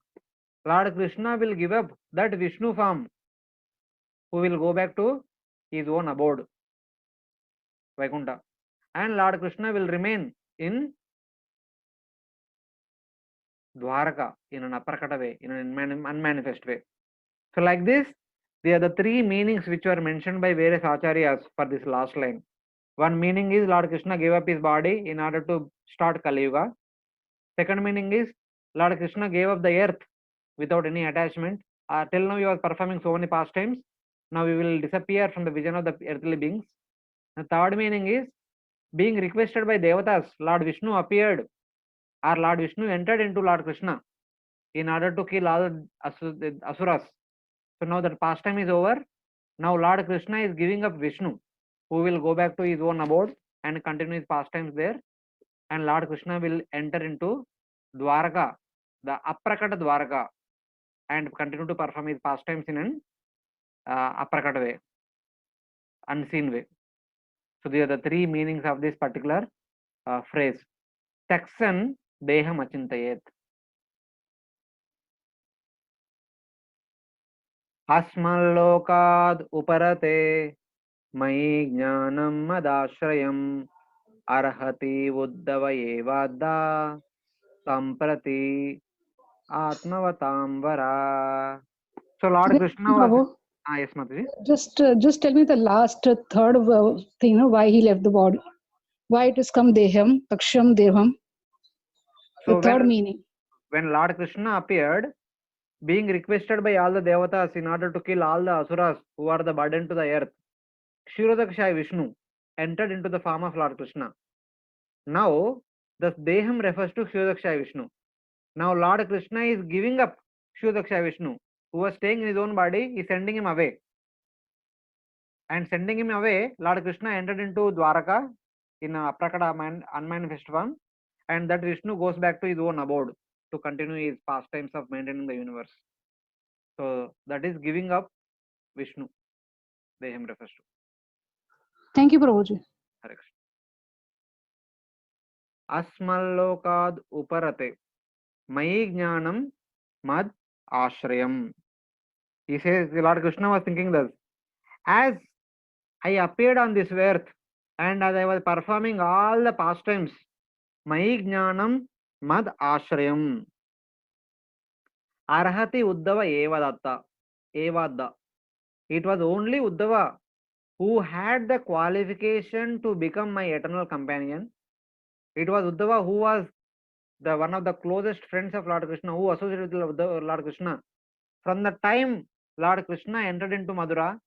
A: Lord Krishna will give up that Vishnu form, who will go back to his own abode, Vaikuntha. And Lord Krishna will remain in Dwaraka in an uppercut way, in an unmanifest way. So, like this, there are the three meanings which were mentioned by various acharyas for this last line. One meaning is Lord Krishna gave up his body in order to start Kali Yuga. Second meaning is Lord Krishna gave up the earth without any attachment. Till now, he was performing so many pastimes. Now, he will disappear from the vision of the earthly beings. The third meaning is being requested by devatas. Lord Vishnu appeared, or Lord Vishnu entered into Lord Krishna in order to kill all the asuras. So now that pastime is over. Now Lord Krishna is giving up Vishnu, who will go back to his own abode and continue his pastimes there. And Lord Krishna will enter into Dwaraka, the Aprakata Dwaraka, and continue to perform his pastimes in an Aprakata way, unseen way. So these are the three meanings of this particular phrase. Taksan Deham Achintayet. Asmallokad Uparate Mai Jnanam Madashrayam Arhati Uddhava Evadda Samprati Atmavatam Vara. So Lord Krishna was. Yes, Mataji.
C: Just tell me the last third thing, why he left the body. Why it has come Deham, Taksham Devam.
A: So
C: the third meaning.
A: When Lord Krishna appeared, being requested by all the devatas in order to kill all the asuras who are the burden to the earth, Kshirodakshay Vishnu entered into the form of Lord Krishna. Now, the Deham refers to Kshirodakshay Vishnu. Now, Lord Krishna is giving up Kshirodakshay Vishnu, who was staying in his own body, is sending him away. And sending him away, Lord Krishna entered into Dwaraka in a Aprakata unmanifest form, and that Vishnu goes back to his own abode to continue his pastimes of maintaining the universe. So that is giving up Vishnu. Deham refers to.
C: Thank you, Prabhuji.
A: Asmallokad uparate Mai Jnanam Mad Ashrayam. He says, Lord Krishna was thinking this. As I appeared on this earth and as I was performing all the pastimes, Mai Jnanam Mad Ashrayam. Arhati Uddhava Evadatta. Evadda. It was only Uddhava who had the qualification to become my eternal companion. It was Uddhava who was the one of the closest friends of Lord Krishna, who associated with Lord Krishna. From the time Lord Krishna entered into Madura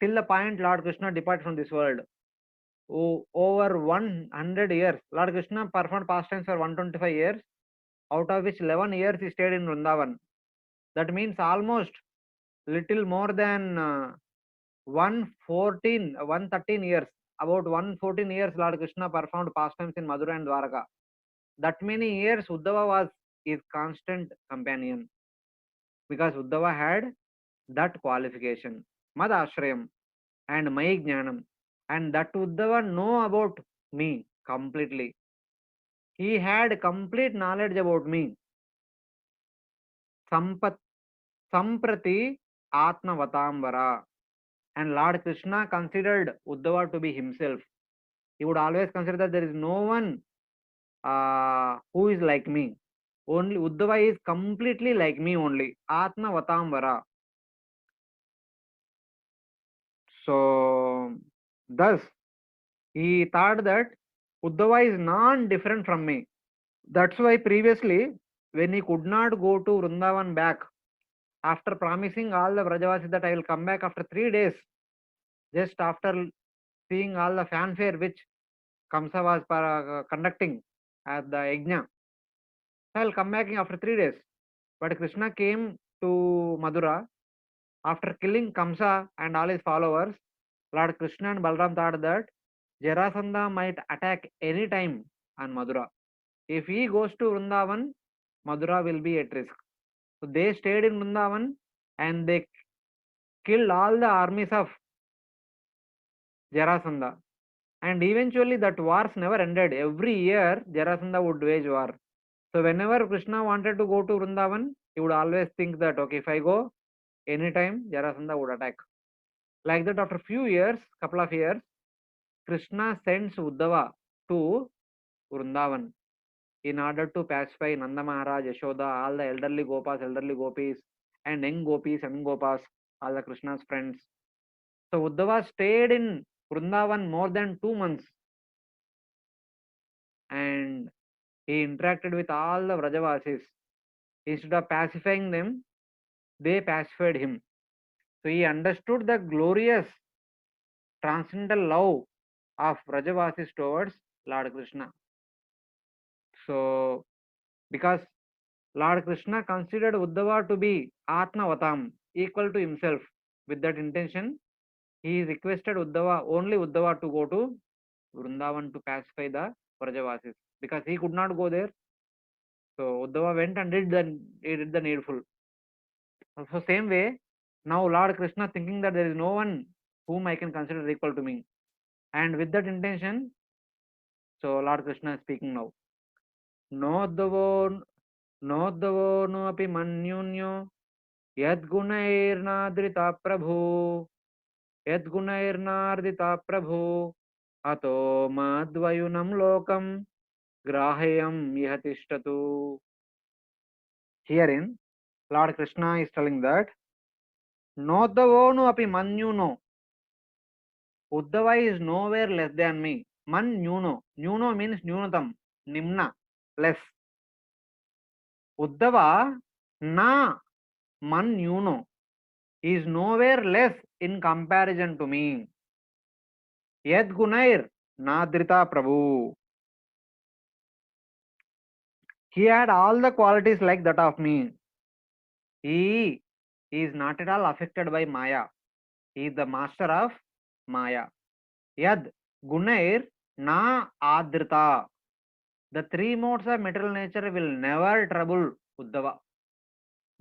A: till the point Lord Krishna departed from this world, over 100 years, Lord Krishna performed pastimes for 125 years, out of which 11 years he stayed in Vrindavan. That means almost little more than 113 years. About 114 years Lord Krishna performed pastimes in Madura and Dwaraka. That many years Uddhava was his constant companion, because Uddhava had that qualification, Mad Ashrayam and Mai Jnanam. and that Uddhava know about me completely. He had complete knowledge about me. Sampat Samprati Atmavatambara. And Lord Krishna considered Uddhava to be himself. He would always consider that there is no one who is like me. Only Uddhava is completely like me only. Atma Vatambara. So thus he thought that Uddhava is non-different from me. That's why previously when he could not go to Vrindavan back, after promising all the Vrajavasis that I will come back after 3 days, just after seeing all the fanfare which Kamsa was conducting at the Yajna, I will come back after 3 days. But Krishna came to Madura after killing Kamsa and all his followers. Lord Krishna and Balram thought that Jarasandha might attack any time on Madura. If he goes to Vrindavan, Madura will be at risk. So they stayed in Vrindavan and they killed all the armies of Jarasandha. And eventually that wars never ended. Every year Jarasandha would wage war. So whenever Krishna wanted to go to Vrindavan, he would always think that, okay, if I go anytime, Jarasandha would attack. Like that, after few years, couple of years, Krishna sends Uddhava to Vrindavan in order to pacify Nanda Maharaj, Yashoda, all the elderly Gopas, elderly Gopis, and young Gopis, young Gopas, all the Krishna's friends. So Uddhava stayed in Vrindavan more than 2 months and he interacted with all the Vrajavasis. Instead of pacifying them, they pacified him. So he understood the glorious transcendental love of Vrajavasis towards Lord Krishna. So because Lord Krishna considered Uddhava to be Atmavatam, equal to himself, with that intention, he requested Uddhava, only Uddhava, to go to Vrindavan to pacify the Vrajavasis because he could not go there. So Uddhava went and did the needful. So same way, now Lord Krishna thinking that there is no one whom I can consider equal to me. And with that intention, so Lord Krishna is speaking now. Nodavo no api manyunyo yadgunairnadrita prabhu yadgunairnardita prabhu ato madvayunam lokam grahayam ihatishtatu. Herein, Lord Krishna is telling that Nodavonu api manyuno. Uddhava is nowhere less than me. Manyuno. Nyuno means nyunatam. Nimna. Less. Uddhava na manyuno is nowhere less in comparison to me. Yad gunair nadrita prabhu. He had all the qualities like that of me. He is not at all affected by Maya. He is the master of Maya. Yad gunair na adrita. The 3 modes of material nature will never trouble Uddhava.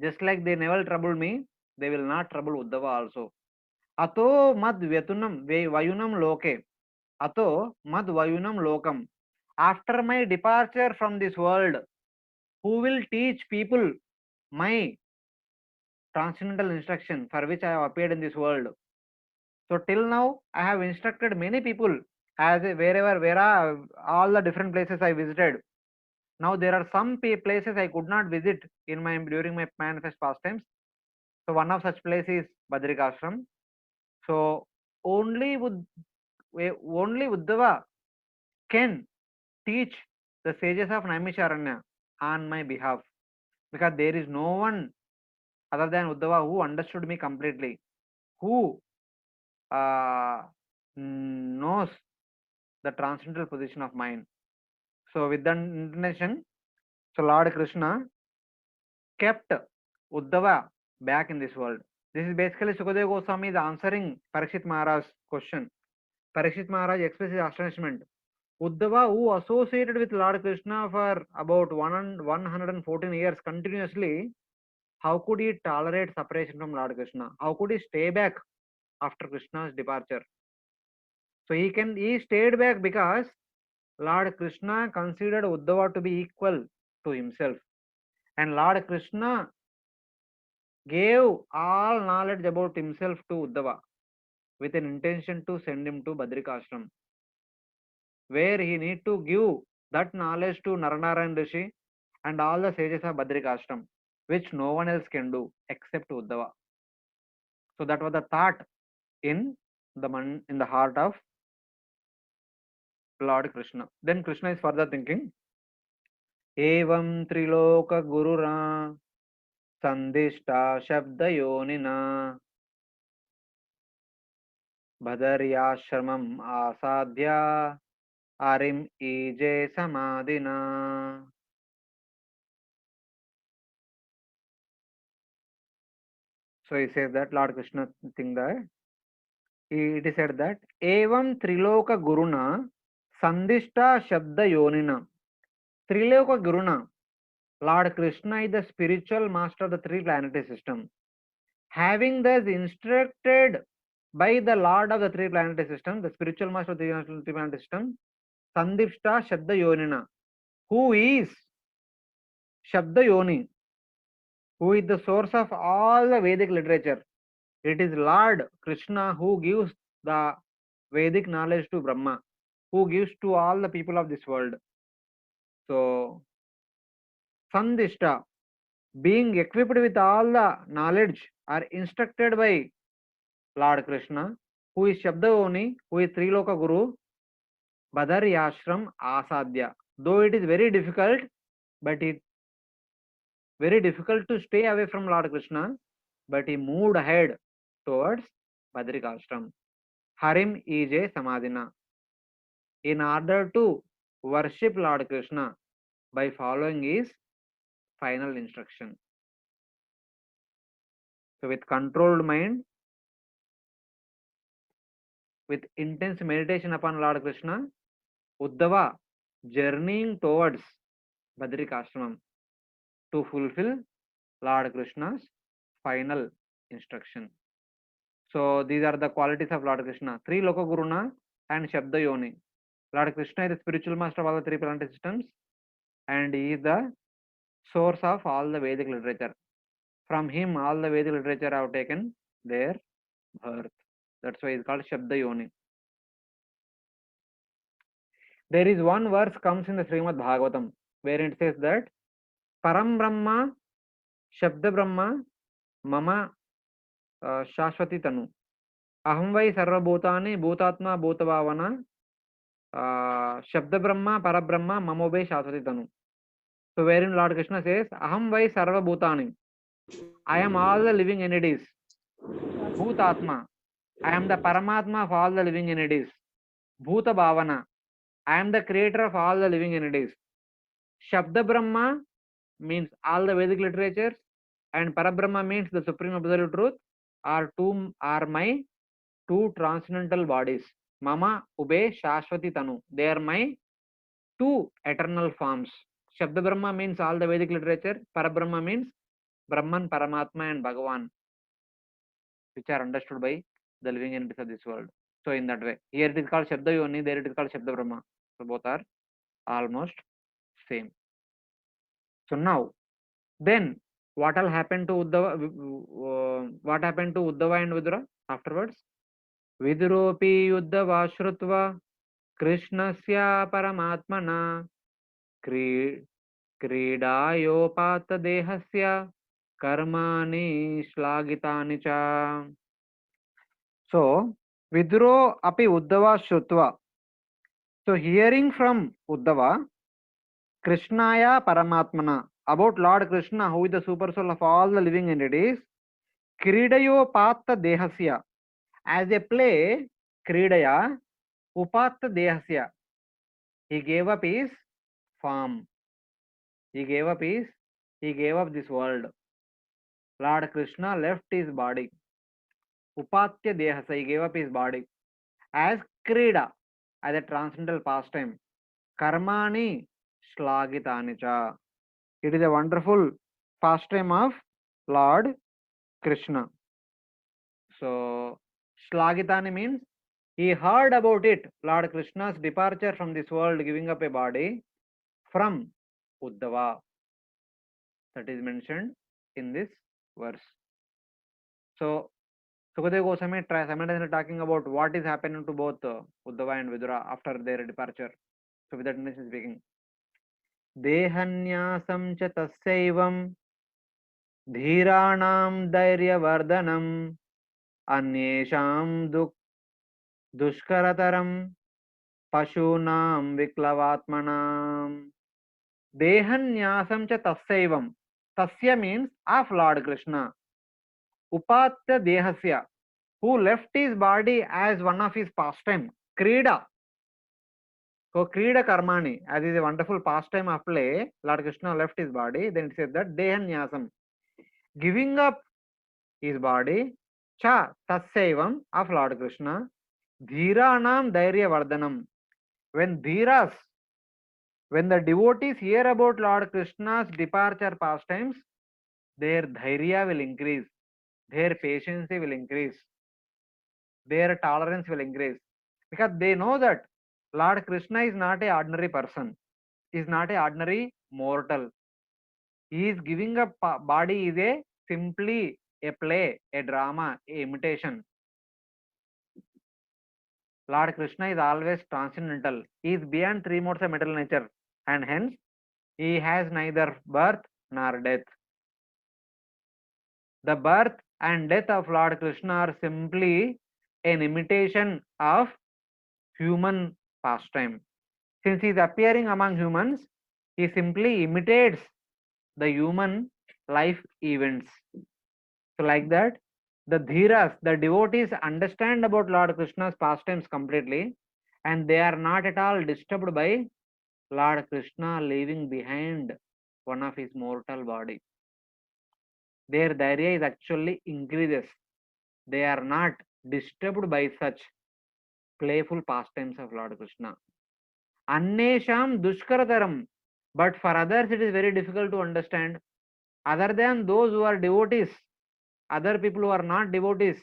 A: Just like they never trouble me, they will not trouble Uddhava also. Ato mad vayunam loke. Ato mad vayunam lokam. After my departure from this world, who will teach people my transcendental instruction for which I have appeared in this world? So till now, I have instructed many people as where all the different places I visited. Now there are some places I could not visit during my manifest pastimes. So one of such places is Badrikashram. So only Uddhava can teach the sages of Naimisharanya on my behalf, because there is no one other than Uddhava who understood me completely, who knows the transcendental position of mind. So with that intention, so Lord Krishna kept Uddhava back in this world. This is basically Sukadeva Goswami is answering Parikshit Maharaj's question. Parikshit Maharaj expresses astonishment. Uddhava, who associated with Lord Krishna for about 114 years continuously, how could he tolerate separation from Lord Krishna? How could he stay back after Krishna's departure? So he stayed back because Lord Krishna considered Uddhava to be equal to himself, and Lord Krishna gave all knowledge about himself to Uddhava with an intention to send him to Badrikashram, where he need to give that knowledge to Naranarayan Rishi and all the sages of Badrikashram, which no one else can do except Uddhava. So that was the thought in the heart of Lord Krishna. Then Krishna is further thinking, Evam Triloka Gurura Sandishta Shabda Yonina Bhadaryashramam Asadhya Arim Ije Samadina. So he says that Lord Krishna think that it is said that Evam Triloka Guruna Sandishta Shabda Yonina. Triloka Guruna, Lord Krishna is the spiritual master of the three planetary system. Having thus instructed by the Lord of the three planetary system, the spiritual master of the three planetary system, Sandipta Shabda Yonina, who is Shabda Yoni, who is the source of all the Vedic literature. It is Lord Krishna who gives the Vedic knowledge to Brahma, who gives to all the people of this world. So, Sandishta, being equipped with all the knowledge, are instructed by Lord Krishna, who is Shabdayoni, who is Triloka Guru, Badaryashram Asadhya. Though it is very difficult, but it very difficult to stay away from Lord Krishna, but he moved ahead towards Badrikashram. Harim Ije Samadhina. In order to worship Lord Krishna by following his final instruction. So with controlled mind, with intense meditation upon Lord Krishna, Uddhava journeying towards Badrikashram to fulfill Lord Krishna's final instruction. So these are the qualities of Lord Krishna. Three Loka Guruna and Shabda Yoni. Lord Krishna is the spiritual master of all the three planetary systems, and he is the source of all the Vedic literature. From him, all the Vedic literature have taken their birth. That's why it's called Shabda Yoni. There is one verse comes in the Srimad Bhagavatam where it says that Param Brahma, Shabda Brahma, Mama Shashwati Tanu. Aham vai sarvabhutani bhutatma bhutavavana Shabda Brahma Parabrahma Mamobe Shashwati Tanu. So wherein Lord Krishna says, Aham vai sarvabhutani. I am all the living entities. Bhutatma. I am the Paramatma of all the living entities. Bhuta Bhavana. I am the creator of all the living entities. Shabda Brahma means all the Vedic literatures, and Parabrahma means the supreme absolute truth, are my two transcendental bodies. Mama Ube Shashwati Tanu. They are my two eternal forms. Shabda Brahma means all the Vedic literature. Parabrahma means Brahman, Paramatma and Bhagavan, which are understood by the living entities of this world. So in that way, here it is called Shabda Yoni, there it is called Shabda Brahma. So both are almost same. So now, then what will happen to Uddhava? What happened to Uddhava and Vidura afterwards? Viduropi Uddhava Shrutva Krishnasya Paramatmana Kridayopata Dehasya Karmani Shlagitani Cha. So, Viduro api Uddhava Shrutva. So, hearing from Uddhava, Krishnaya Paramatmana, about Lord Krishna, who is the super soul of all the living entities, Kridayopata Dehasya. As a play, Kridaya, Upata Dehasya. He gave up his form. He gave up this world. Lord Krishna left his body. Upatya Dehasa, he gave up his body. As Krida, as a transcendental pastime. Karmani Shlagitanicha. It is a wonderful pastime of Lord Krishna. So, Shlagitani means He heard about it, Lord Krishna's departure from this world, giving up a body from Uddhava. That is mentioned in this verse. So, Sukadeva Goswami simultaneously talking about what is happening to both Uddhava and Vidura after their departure. So, with that intention speaking. Dehanyasam cha tasyaivam धीराणां धैर्यवर्धनम् अन्येषां दुष्करतरं पशूनां विक्लवात्मनां देहन्यासं च तस्यैवं. Tasya means of Lord Krishna. Upatya dehasya, who left his body as one of his pastime, Krida. So Krida Karmani, as is a wonderful pastime of play, Lord Krishna left his body. Then it says that Dehanyasam, giving up his body, cha tasyaivam of Lord Krishna, dhiranam dhairya vardhanam. When dhiras, when the devotees hear about Lord Krishna's departure pastimes, their dhairya will increase, their patience will increase, their tolerance will increase, because they know that Lord Krishna is not a ordinary person, is not a ordinary mortal. He is giving up body is a simply a play, a drama, a imitation. Lord Krishna is always transcendental. He is beyond three modes of material nature, and hence he has neither birth nor death. The birth and death of Lord Krishna are simply an imitation of human pastime. Since he is appearing among humans, he simply imitates the human life events. So like that, the dhiras, the devotees understand about Lord Krishna's pastimes completely, and they are not at all disturbed by Lord Krishna leaving behind one of his mortal body. Their dhairya is actually increases. They are not disturbed by such playful pastimes of Lord Krishna. Annesham dushkarataram, but for others it is very difficult to understand. Other than those who are devotees, other people who are not devotees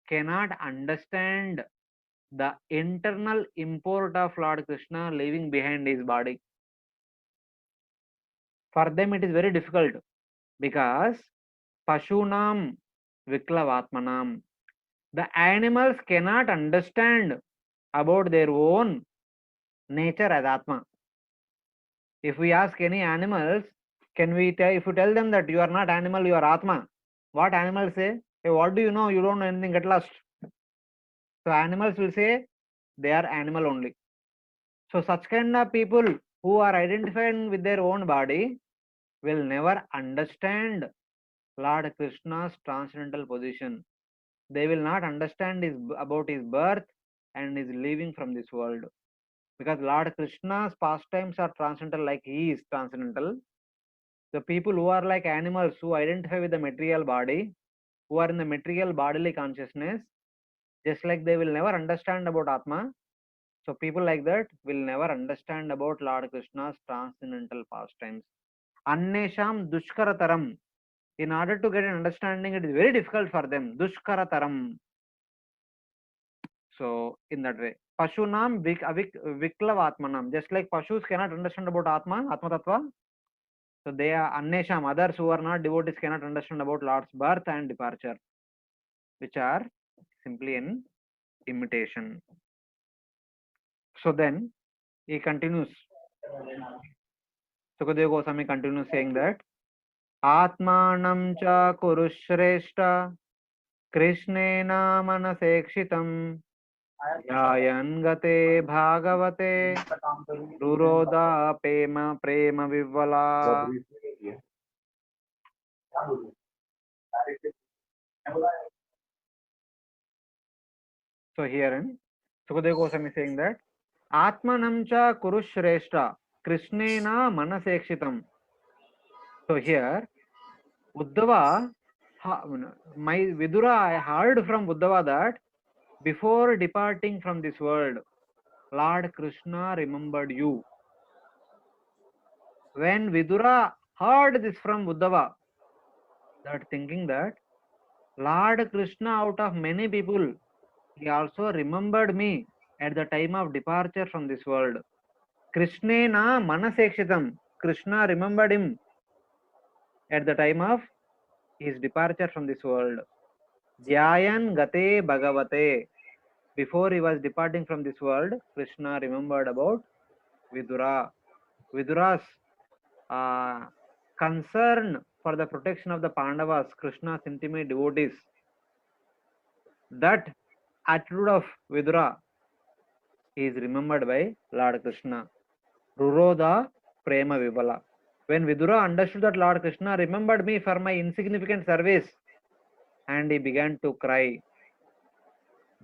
A: cannot understand the internal import of Lord Krishna leaving behind his body. For them it is very difficult, because Pashunam Viklavatmanam, the animals cannot understand about their own nature as Atma. If we ask any animals, can we tell, if you tell them that you are not animal, you are Atma, what animals say? Hey, what do you know? You don't know anything, get lost. So animals will say they are animal only. So such kind of people who are identified with their own body will never understand Lord Krishna's transcendental position. They will not understand about his birth and his leaving from this world. Because Lord Krishna's pastimes are transcendental, like he is transcendental. The people who are like animals, who identify with the material body, who are in the material bodily consciousness, just like they will never understand about Atma. So people like that will never understand about Lord Krishna's transcendental pastimes. Annesham dushkarataram. In order to get an understanding, it is very difficult for them. Dushkarataram. So in that way, Pashunam Viklavatmanam. Just like Pashus cannot understand about Atma, Atma Tattva. So they are Annesham, others who are not devotees cannot understand about Lord's birth and departure, which are simply an imitation. So then he continues. Sukadeva Goswami continues saying that Atmanam cha kurushreshta Krishnena manasekshitam Yayan gate bhagavate Ruroda prema vivala. So here Sukadeva Goswami is saying that Atmanam cha kurushreshta Krishnena manasekshitam. So here Uddhava, my Vidura, I heard from Uddhava that before departing from this world, Lord Krishna remembered you. When Vidura heard this from Uddhava, that thinking that Lord Krishna out of many people He also remembered me at the time of departure from this world. Krishnena manasekshitam. Krishna remembered him at the time of his departure from this world. Dhyayan gate bhagavate. Before he was departing from this world, Krishna remembered about Vidura. Vidura's concern for the protection of the Pandavas, Krishna's intimate devotees. That attitude of Vidura is remembered by Lord Krishna. Ruroda Prema Vivala. When Vidura understood that Lord Krishna remembered me for my insignificant service, and he began to cry,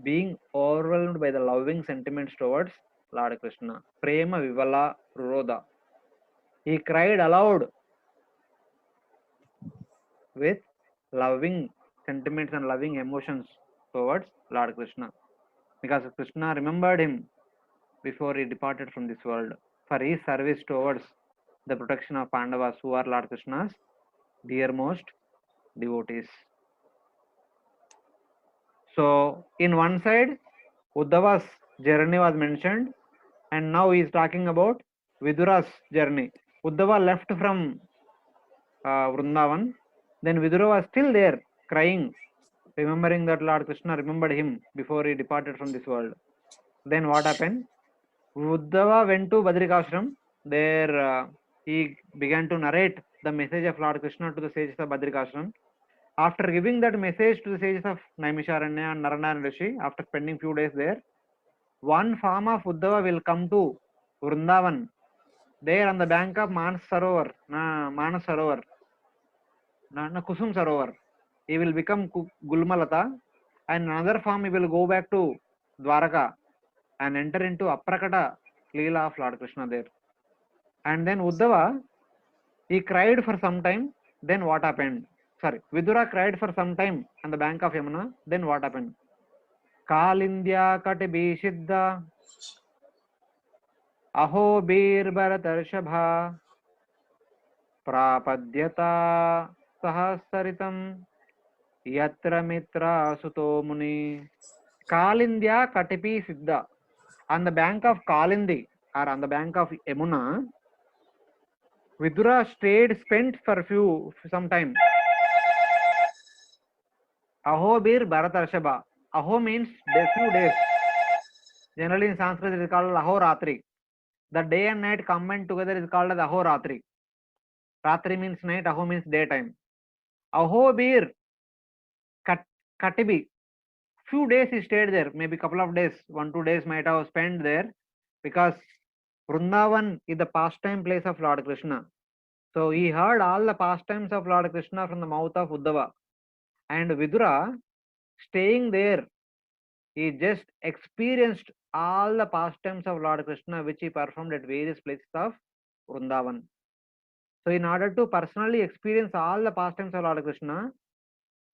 A: being overwhelmed by the loving sentiments towards Lord Krishna. Prema Vivala Ruroda. He cried aloud with loving sentiments and loving emotions towards Lord Krishna, because Krishna remembered him before he departed from this world for his service towards the protection of Pandavas, who are Lord Krishna's dearmost devotees. So, in one side, Uddhava's journey was mentioned, and now he is talking about Vidura's journey. Uddhava left from Vrindavan, then Vidura was still there crying, remembering that Lord Krishna remembered him before he departed from this world. Then what happened? Uddhava went to Badrikashram. There he began to narrate the message of Lord Krishna to the sages of Badrikashram. After giving that message to the sages of Naimisharanya and Narayana Rishi, after spending few days there, one farm of Uddhava will come to Vrindavan. There on the bank of Manas Sarovar, Kusum Sarovar, he will become Gulmalata, and another farm he will go back to Dwaraka and enter into Aprakata Leela of Lord Krishna there. And then Uddhava, he cried for some time. Then what happened? Sorry, Vidura cried for some time on the bank of Yamuna. Then what happened? Kalindya Katibi Siddha Aho Bir Bharatarshabha Prapadyata Sahasaritam Yatra Mitra Suto Muni. Kalindya Katipi Siddha. On the bank of Kalindi or on the bank of Yamuna, Vidura spent for some time. Aho Bir Bharatarshabha. Aho means few days. Generally in Sanskrit it is called Aho Ratri. The day and night combined together is called as Aho Ratri. Ratri means night, Aho means daytime. Aho Bir Katibi. Few days he stayed there, maybe couple of days, 1-2 days might have spent there, because Vrindavan is the pastime place of Lord Krishna. So he heard all the pastimes of Lord Krishna from the mouth of Uddhava. And Vidura, staying there, he just experienced all the pastimes of Lord Krishna which he performed at various places of Vrindavan. So in order to personally experience all the pastimes of Lord Krishna,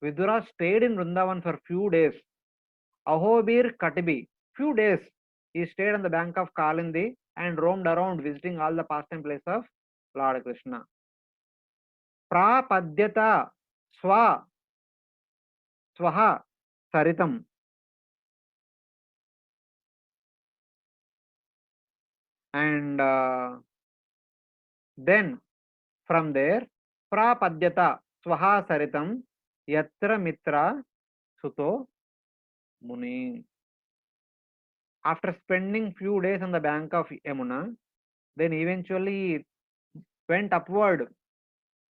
A: Vidura stayed in Vrindavan for few days. Ahobir Katibi. Few days he stayed on the bank of Kalindi and roamed around visiting all the pastime places of Lord Krishna. Prapadyata Swaha Saritam. And then from there, Prapadyata Swaha Saritam Yatra Mitra Suto Muni. After spending few days on the bank of Yamuna, then eventually went upward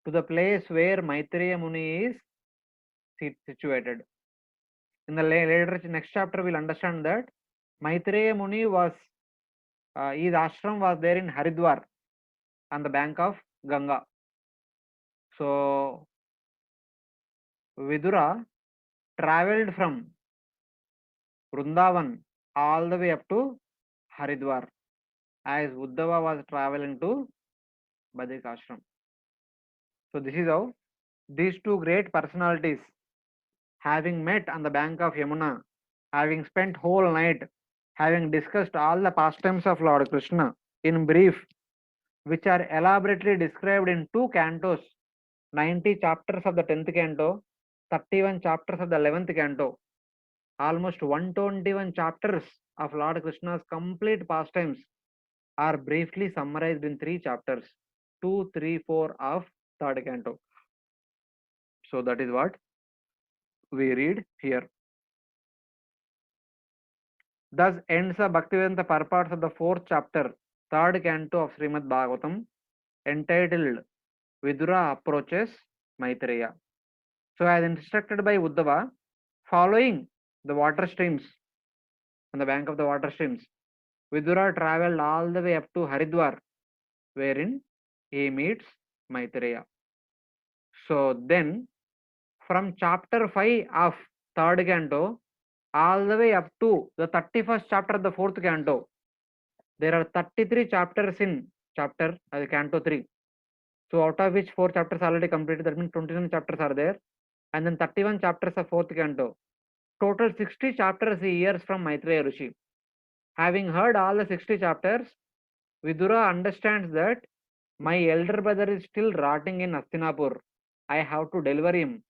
A: to the place where Maitreya Muni is situated. In the later next chapter, we'll understand that Maitreya Muni was, his ashram was there in Haridwar on the bank of Ganga. So Vidura traveled from Vrindavan all the way up to Haridwar, as Uddhava was traveling to Badrikashram. So this is how these two great personalities, having met on the bank of Yamuna, having spent whole night, having discussed all the pastimes of Lord Krishna in brief, which are elaborately described in 2 cantos, 90 chapters of the 10th canto, 31 chapters of the 11th canto. almost 121 chapters of Lord Krishna's complete pastimes are briefly summarized in 3 chapters, 2, 3, 4 of third canto. So that is what we read here. Thus ends the Bhaktivedanta purports of the 4th chapter, 3rd canto of Srimad Bhagavatam, entitled Vidura Approaches Maitreya. So as instructed by Uddhava, following the water streams, on the bank of the water streams, Vidura travelled all the way up to Haridwar, wherein he meets Maitreya. So then, from chapter 5 of 3rd canto, all the way up to the 31st chapter of the 4th canto, there are 33 chapters in canto 3. So out of which 4 chapters already completed, that means 29 chapters are there, and then 31 chapters of 4th canto. Total 60 chapters he hears from Maitreya Rishi. Having heard all the 60 chapters, Vidura understands that my elder brother is still rotting in Hastinapur. I have to deliver him.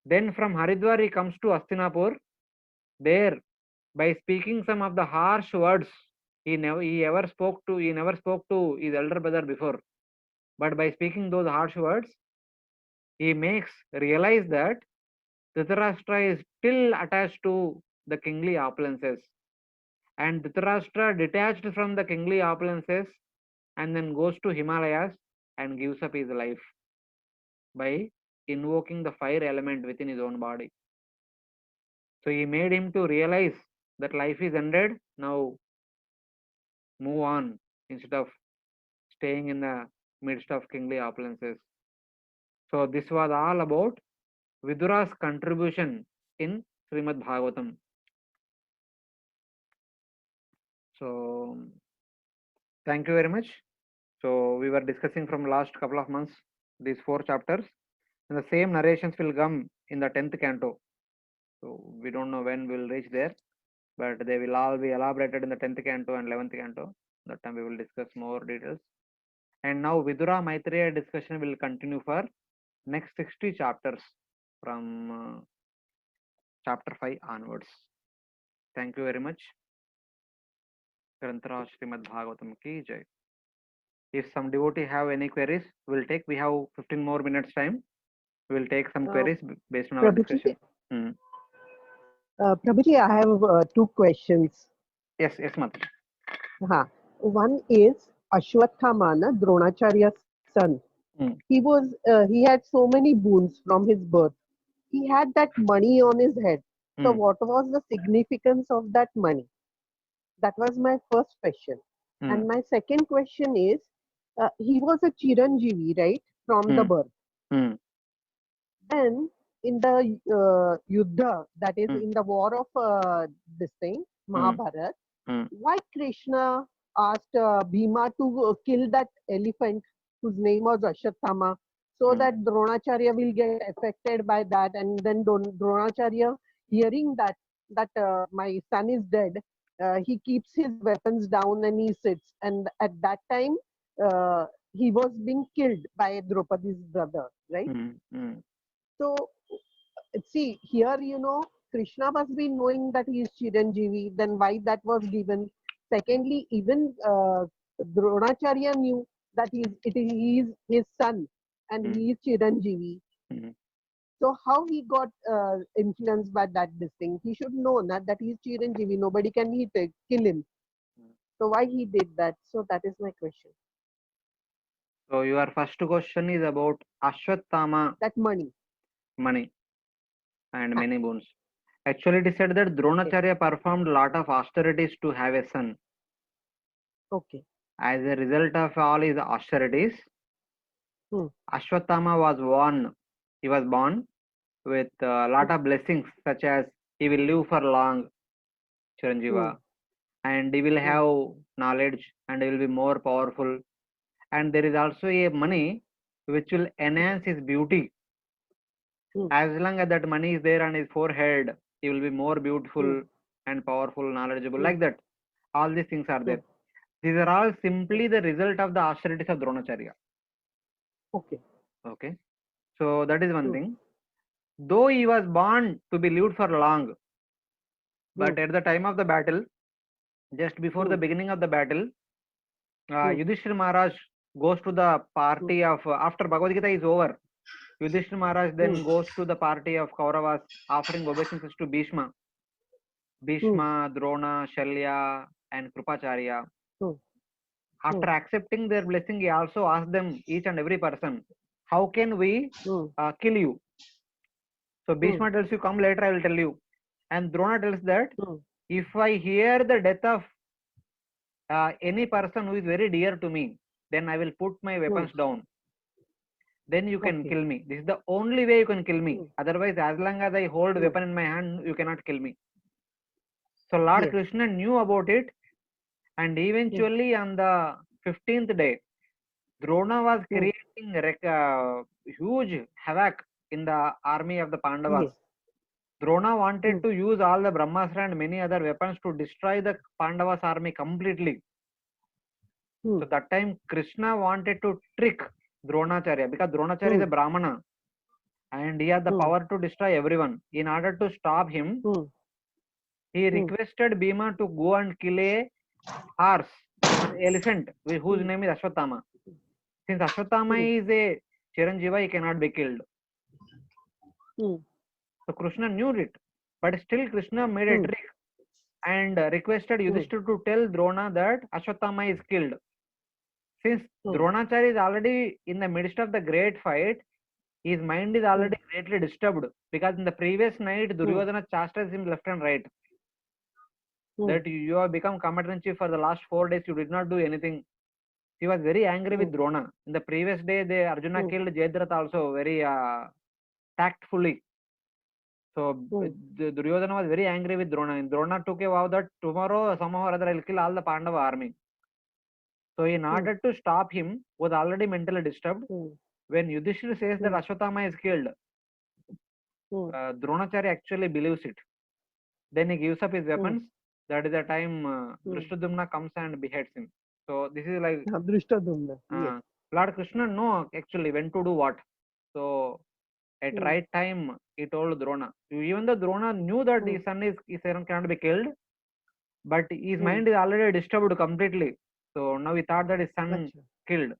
A: Then from Haridwar he comes to Hastinapur. There, by speaking some of the harsh words he never spoke to his elder brother before. But by speaking those harsh words, he makes realize that Dhritarashtra is still attached to the kingly opulences. And Dhritarashtra detached from the kingly opulences and then goes to Himalayas and gives up his life by invoking the fire element within his own body. So he made him to realize that life is ended, now move on instead of staying in the midst of kingly opulences. So this was all about Vidura's contribution in Srimad Bhagavatam. So thank you very much. So we were discussing from last couple of months these 4 chapters, and the same narrations will come in the 10th canto. So we don't know when we will reach there, but they will all be elaborated in the 10th canto and 11th canto. That time we will discuss more details. And now Vidura Maitreya discussion will continue for next 60 chapters from chapter 5 onwards. Thank you very much. Grantara Srimad Bhagavatam ki jai. If some devotee have any queries, we have 15 more minutes time. We will take some queries based on our discussion.
D: Prabhuji, I have 2 questions.
A: Yes, Mataji.
D: One is Ashwatthama, Dronacharya's son. He had so many boons from his birth. He had that money on his head. So what was the significance of that money? That was my first question. And my second question is, he was a Chiranjeevi, right, from the birth. Then in the Yuddha, that is in the war of this thing, Mahabharat, why Krishna asked Bhima to kill that elephant whose name was Ashwatthama, so that Dronacharya will get affected by that, and then Dronacharya, hearing that my son is dead, he keeps his weapons down and he sits, and at that time he was being killed by Draupadi's brother, right? So see here, Krishna must be knowing that he is Chiranjeevi, then why that was given. Secondly, even Dronacharya knew that he is his son and he is Chiranjeevi. So how he got influenced by that thing? He should know that he is Chiranjeevi. Nobody can kill him. So why he did that? So that is my question.
A: So your first question is about Ashwatthama.
D: That money.
A: And many boons. Actually, it is said that Dronacharya performed a lot of austerities to have a son.
D: Okay.
A: As a result of all his austerities, Ashwatthama was born. He was born with a lot of blessings, such as he will live for long, Chiranjeeva, and he will have knowledge, and he will be more powerful. And there is also a money which will enhance his beauty. As long as that money is there on his forehead, he will be more beautiful and powerful, knowledgeable, like that. All these things are there. These are all simply the result of the austerities of Dronacharya. Okay. So that is one thing. Though he was born to be lived for long, But at the time of the battle, just before the beginning of the battle, Yudhishthira Maharaj goes to the party of, after Bhagavad Gita is over, Yudhishthira Maharaj then goes to the party of Kauravas, offering obeisances to Bhishma, Drona, Shalya, and Krupacharya. After accepting their blessing, he also asked them, each and every person, how can we kill you? So Bhishma tells you, come later, I will tell you. And Drona tells that, if I hear the death of any person who is very dear to me, then I will put my weapons down. Then you can kill me. This is the only way you can kill me. Otherwise, as long as I hold a weapon in my hand, you cannot kill me. So Lord Krishna knew about it, and eventually on the 15th day, Drona was creating huge havoc in the army of the Pandavas. Drona wanted to use all the Brahmastra and many other weapons to destroy the Pandavas army completely. So that time Krishna wanted to trick Dronacharya, because Dronacharya is a Brahmana and he has the power to destroy everyone. In order to stop him, he requested Bhima to go and kill a horse, an elephant, whose name is Ashwatthama. Since Ashwatthama is a Chiranjeeva, he cannot be killed. So Krishna knew it, but still Krishna made a trick and requested Yudhishthira to tell Drona that Ashwatthama is killed. Since Dronacharya is already in the midst of the great fight, his mind is already greatly disturbed, because in the previous night Duryodhana chastised him left and right. That you have become commander-in-chief for the last 4 days, you did not do anything. He was very angry with Drona. In the previous day, Arjuna killed Jayadratha also very tactfully. So Duryodhana was very angry with Drona, and Drona took a vow that tomorrow somehow or other I will kill all the Pandava army. So in order to stop him, was already mentally disturbed. When Yudhishthira says that Ashwatthama is killed, Dronacharya actually believes it. Then he gives up his weapons. That is the time Drishtadyumna comes and beheads him. So this is like
D: Drishtadyumna.
A: Lord Krishna know actually when to do what. So at right time he told Drona. Even though Drona knew that his son cannot be killed, but his mind is already disturbed completely. So now he thought that his son killed.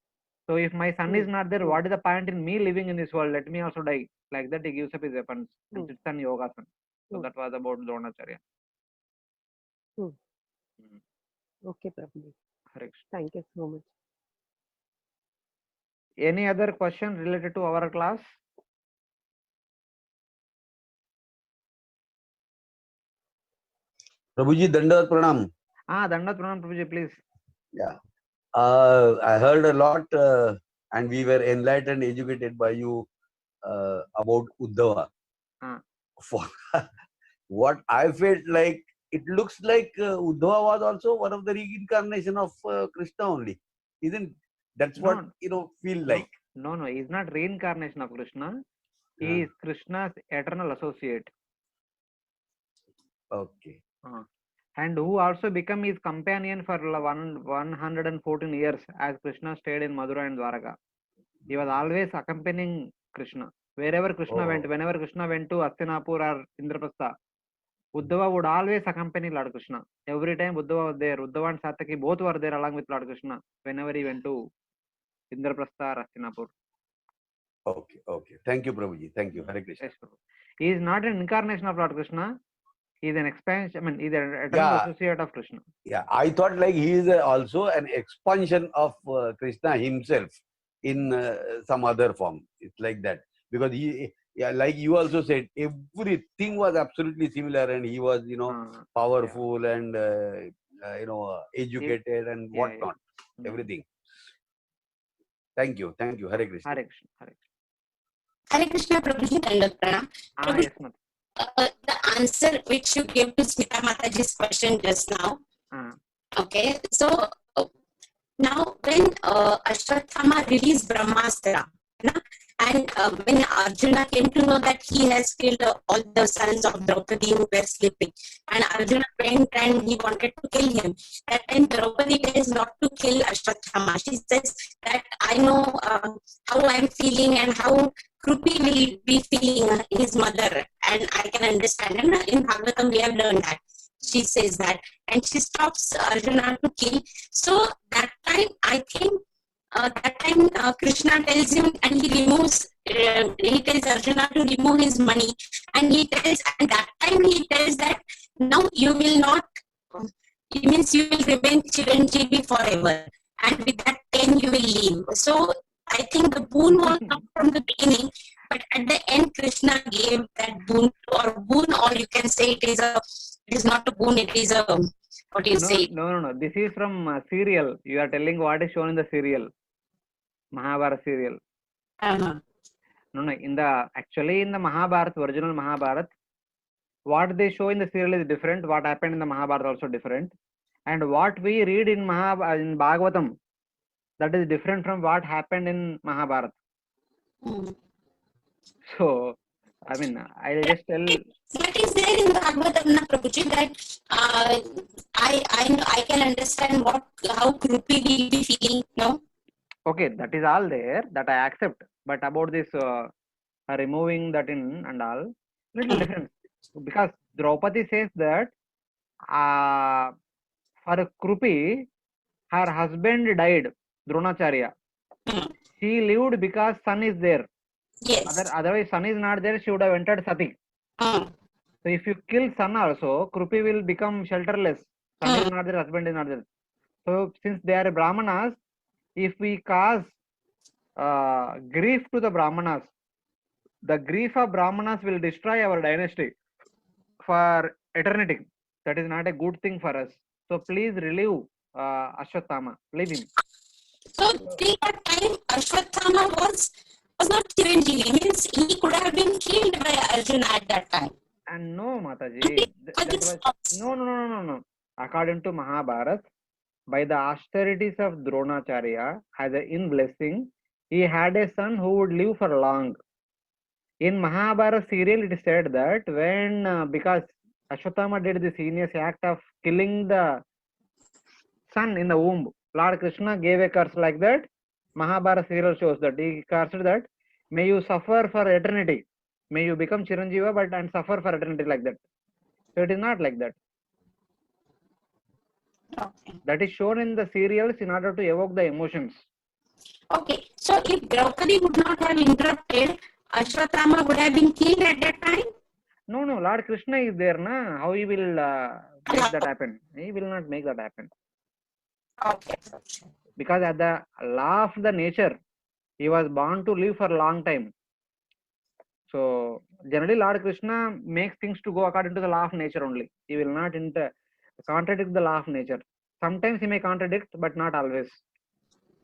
A: So if my son is not there, what is the point in me living in this world? Let me also die. Like that he gives up his weapons and sits on Yogasan. So that was about Dronacharya.
D: Okay, Prabhuji.
A: Hare Krishna.
D: Thank you so much.
A: Any other question related to our class?
E: Prabhuji, Dandavat Pranam.
A: Dandavat Pranam, Prabhuji, please.
E: Yeah. I heard a lot and we were enlightened, educated by you about Uddhava. What I felt like, it looks like Uddhava was also one of the reincarnation of Krishna only. Isn't that's what feel like?
A: No, he is not reincarnation of Krishna. He is Krishna's eternal associate.
E: Okay.
A: And who also become his companion for 114 years as Krishna stayed in Madura and Dwaraka. He was always accompanying Krishna. Wherever Krishna went, whenever Krishna went to Hastinapur or Indraprastha, Uddhava would always accompany Lord Krishna. Every time Uddhava was there, Uddhava and Satyaki both were there along with Lord Krishna whenever he went to Indraprastha or Hastinapur.
E: Okay. Thank you, Prabhuji. Thank you. Hare Krishna.
A: Yes, he is not an incarnation of Lord Krishna. He is an expansion. He is an eternal associate of Krishna.
E: Yeah, I thought like he is also an expansion of Krishna himself in some other form. It's like that, because he, like you also said, everything was absolutely similar, and he was, powerful and educated and whatnot. Everything. Thank you. Hare Krishna.
A: Hare Krishna.
B: Hare Krishna, Prabhuji, Dandavat Pranam.
A: Yes, ma'am.
B: The answer which you gave to Smita Mataji's question just now. Okay, so now when Ashwatthama released Brahmastra, and when Arjuna came to know that he has killed all the sons of Draupadi who were sleeping, and Arjuna went and he wanted to kill him. That time Draupadi tells not to kill Ashwatthama. She says that I know how I am feeling and how Krupi will be feeling his mother, and I can understand. And in Bhagavatam we have learned that. She says that, and she stops Arjuna to kill. So that time, I think Krishna tells him, and he removes. He tells Arjuna to remove his money, and that time he tells that now you will not. It means you will remain Chiranjeevi forever, and with that 10 you will leave. So I think the boon was not from the beginning, but at the end Krishna gave that boon, or you can say it is not a boon, it is a, what do you say?
A: No. This is from serial. You are telling what is shown in the serial, Mahabharata serial. No. In the Mahabharata, original Mahabharata, what they show in the serial is different. What happened in the Mahabharata also different, and what we read in Bhagavatam, that is different from what happened in Mahabharata. So, I mean, I'll just tell.
B: That is there in Bhagavatam, Prabhuji, that I can understand how Krupi will be feeling now.
A: Okay, that is all there, that I accept. But about this removing that in and all, little different. Because Draupadi says that for Krupi, her husband died, Dronacharya. She lived because son is there.
B: Yes.
A: Otherwise, son is not there, she would have entered Sati. So if you kill son also, Krupi will become shelterless. Son is not there, husband is not there. So since they are Brahmanas, if we cause grief to the Brahmanas, the grief of Brahmanas will destroy our dynasty for eternity. That is not a good thing for us. So please relieve Ashwatthama. Leave him.
B: So till that time, Ashwatthama was not Chiranjeevi. Means he could have been killed by Arjuna at that time.
A: And no, Mataji. No. According to Mahabharata, by the austerities of Dronacharya, as in blessing, he had a son who would live for long. In Mahabharata serial, it is said that when, because Ashwatthama did this heinous act of killing the son in the womb, Lord Krishna gave a curse like that. Mahabharata serial shows that he cursed that, may you suffer for eternity. May you become Chiranjeeva but and suffer for eternity like that. So it is not like that.
B: Okay.
A: That is shown in the serials in order to evoke the emotions.
B: Okay. So if Draupadi would not have interrupted, Ashwatthama would have been killed at that time?
A: No, Lord Krishna is there, na? How he will make that happen? He will not make that happen.
B: Okay.
A: Because at the law of the nature, he was born to live for a long time. So generally Lord Krishna makes things to go according to the law of nature only. He will not contradict the law of nature. Sometimes he may contradict, but not always.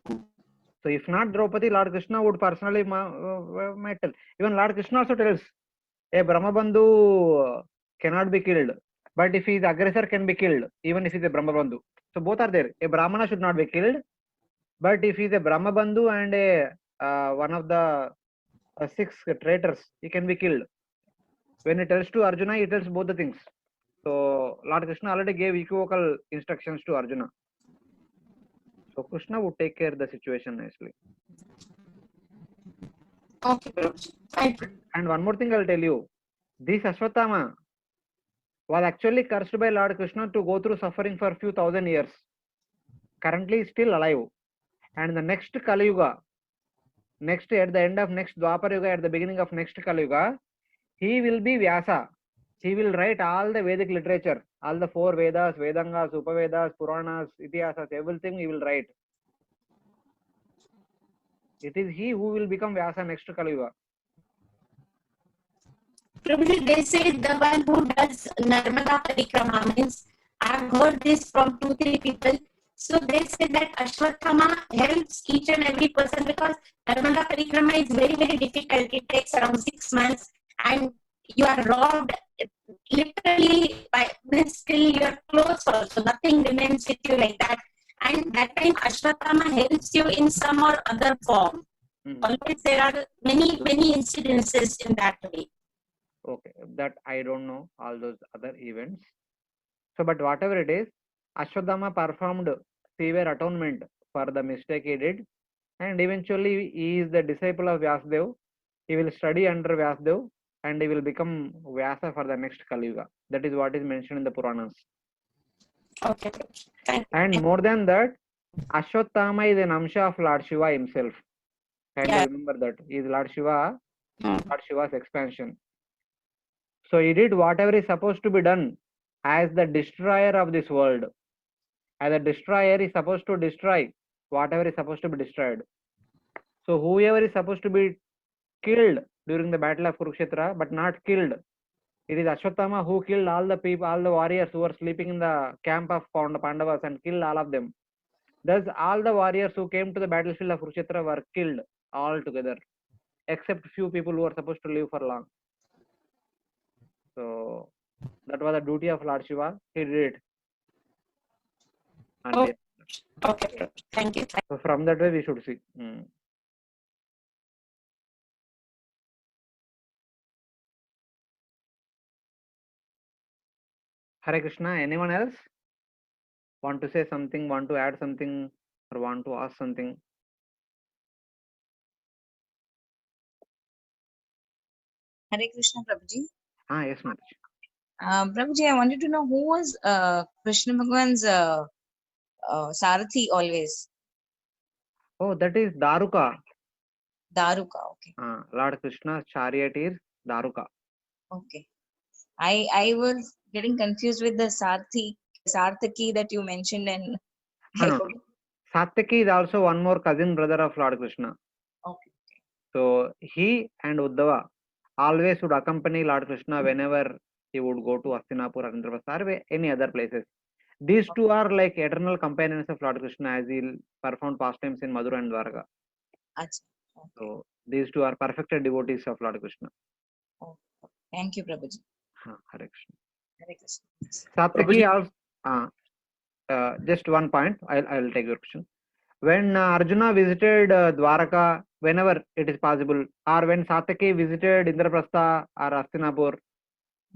A: So if not Draupadi, Lord Krishna would personally might tell. Even Lord Krishna also tells, a Brahmabandhu cannot be killed, but if he is aggressor can be killed, even if he is a Brahmabandhu. So both are there. A Brahmana should not be killed, but if he is a Brahmabandhu and a one of the 6 traitors, he can be killed. When he tells to Arjuna, he tells both the things. So Lord Krishna already gave equivocal instructions to Arjuna. So Krishna would take care of the situation nicely.
B: Okay.
A: And one more thing I'll tell you. This Ashwatthama was actually cursed by Lord Krishna to go through suffering for a few thousand years. Currently he is still alive. And the next Kali Yuga, at the end of next Dwapar Yuga, at the beginning of next Kali Yuga, he will be Vyasa. He will write all the Vedic literature, all the 4 Vedas, Vedangas, Upavedas, Puranas, Itihasas, everything he will write. It is he who will become Vyasa next Kali Yuga.
B: Probably they say the one who does Narmada Parikrama, means I've heard this from 2-3 people. So they say that Ashwatthama helps each and every person because Narmada Parikrama is very, very difficult. It takes around 6 months and you are robbed literally by still your clothes also. Nothing remains with you like that. And that time Ashwatthama helps you in some or other form. Always there are many, many incidences in that way.
A: Okay, that I don't know all those other events. So, but whatever it is, Ashwatthama performed severe atonement for the mistake he did, and eventually he is the disciple of Vyasadeva. He will study under Vyasadeva, and he will become Vyasa for the next Kali Yuga. That is what is mentioned in the Puranas.
B: Okay. Thank you.
A: And more than that, Ashwatthama is an Amsha of Lord Shiva himself. Kindly
B: Yeah.
A: remember that. He is Lord Shiva,
B: Hmm.
A: Lord Shiva's expansion. So he did whatever is supposed to be done as the destroyer of this world. As a destroyer, is supposed to destroy whatever is supposed to be destroyed. So whoever is supposed to be killed during the battle of Kurukshetra, but not killed, it is Ashwatthama who killed all the people, all the warriors who were sleeping in the camp of Pandavas and killed all of them. Thus, all the warriors who came to the battlefield of Kurukshetra were killed all together, except few people who were supposed to live for long. So that was the duty of Lord Shiva. He did it. And
B: Oh. Okay, Prabhuji. Thank you.
A: so from that way we should see. Hare Krishna. Anyone else want to say something, want to add something, or want to ask something?
F: Hare Krishna, Prabhuji.
A: Yes, Mataji.
F: Prabhuji, I wanted to know who was Krishna Bhagwan's Sarathi always.
A: Oh, that is Daruka.
F: Daruka, okay.
A: Lord Krishna's chariot is Daruka.
F: Okay. I was getting confused with the Sarthaki that you mentioned, and
A: No. Satyaki is also one more cousin brother of Lord Krishna.
F: Okay.
A: So he and Uddhava always would accompany Lord Krishna whenever he would go to Hastinapur or Indraprastha or any other places. These two are like eternal companions of Lord Krishna as he performed pastimes in Madhura and Dwarka.
F: Achha. Okay.
A: So these two are perfected devotees of Lord Krishna.
F: Oh, thank you, Prabhuji.
A: Hare Krishna.
F: Hare Krishna.
A: Satyaki also, just one point, I'll take your question. When Arjuna visited Dwaraka, whenever it is possible, or when Satyaki visited Indraprastha or Hastinapur,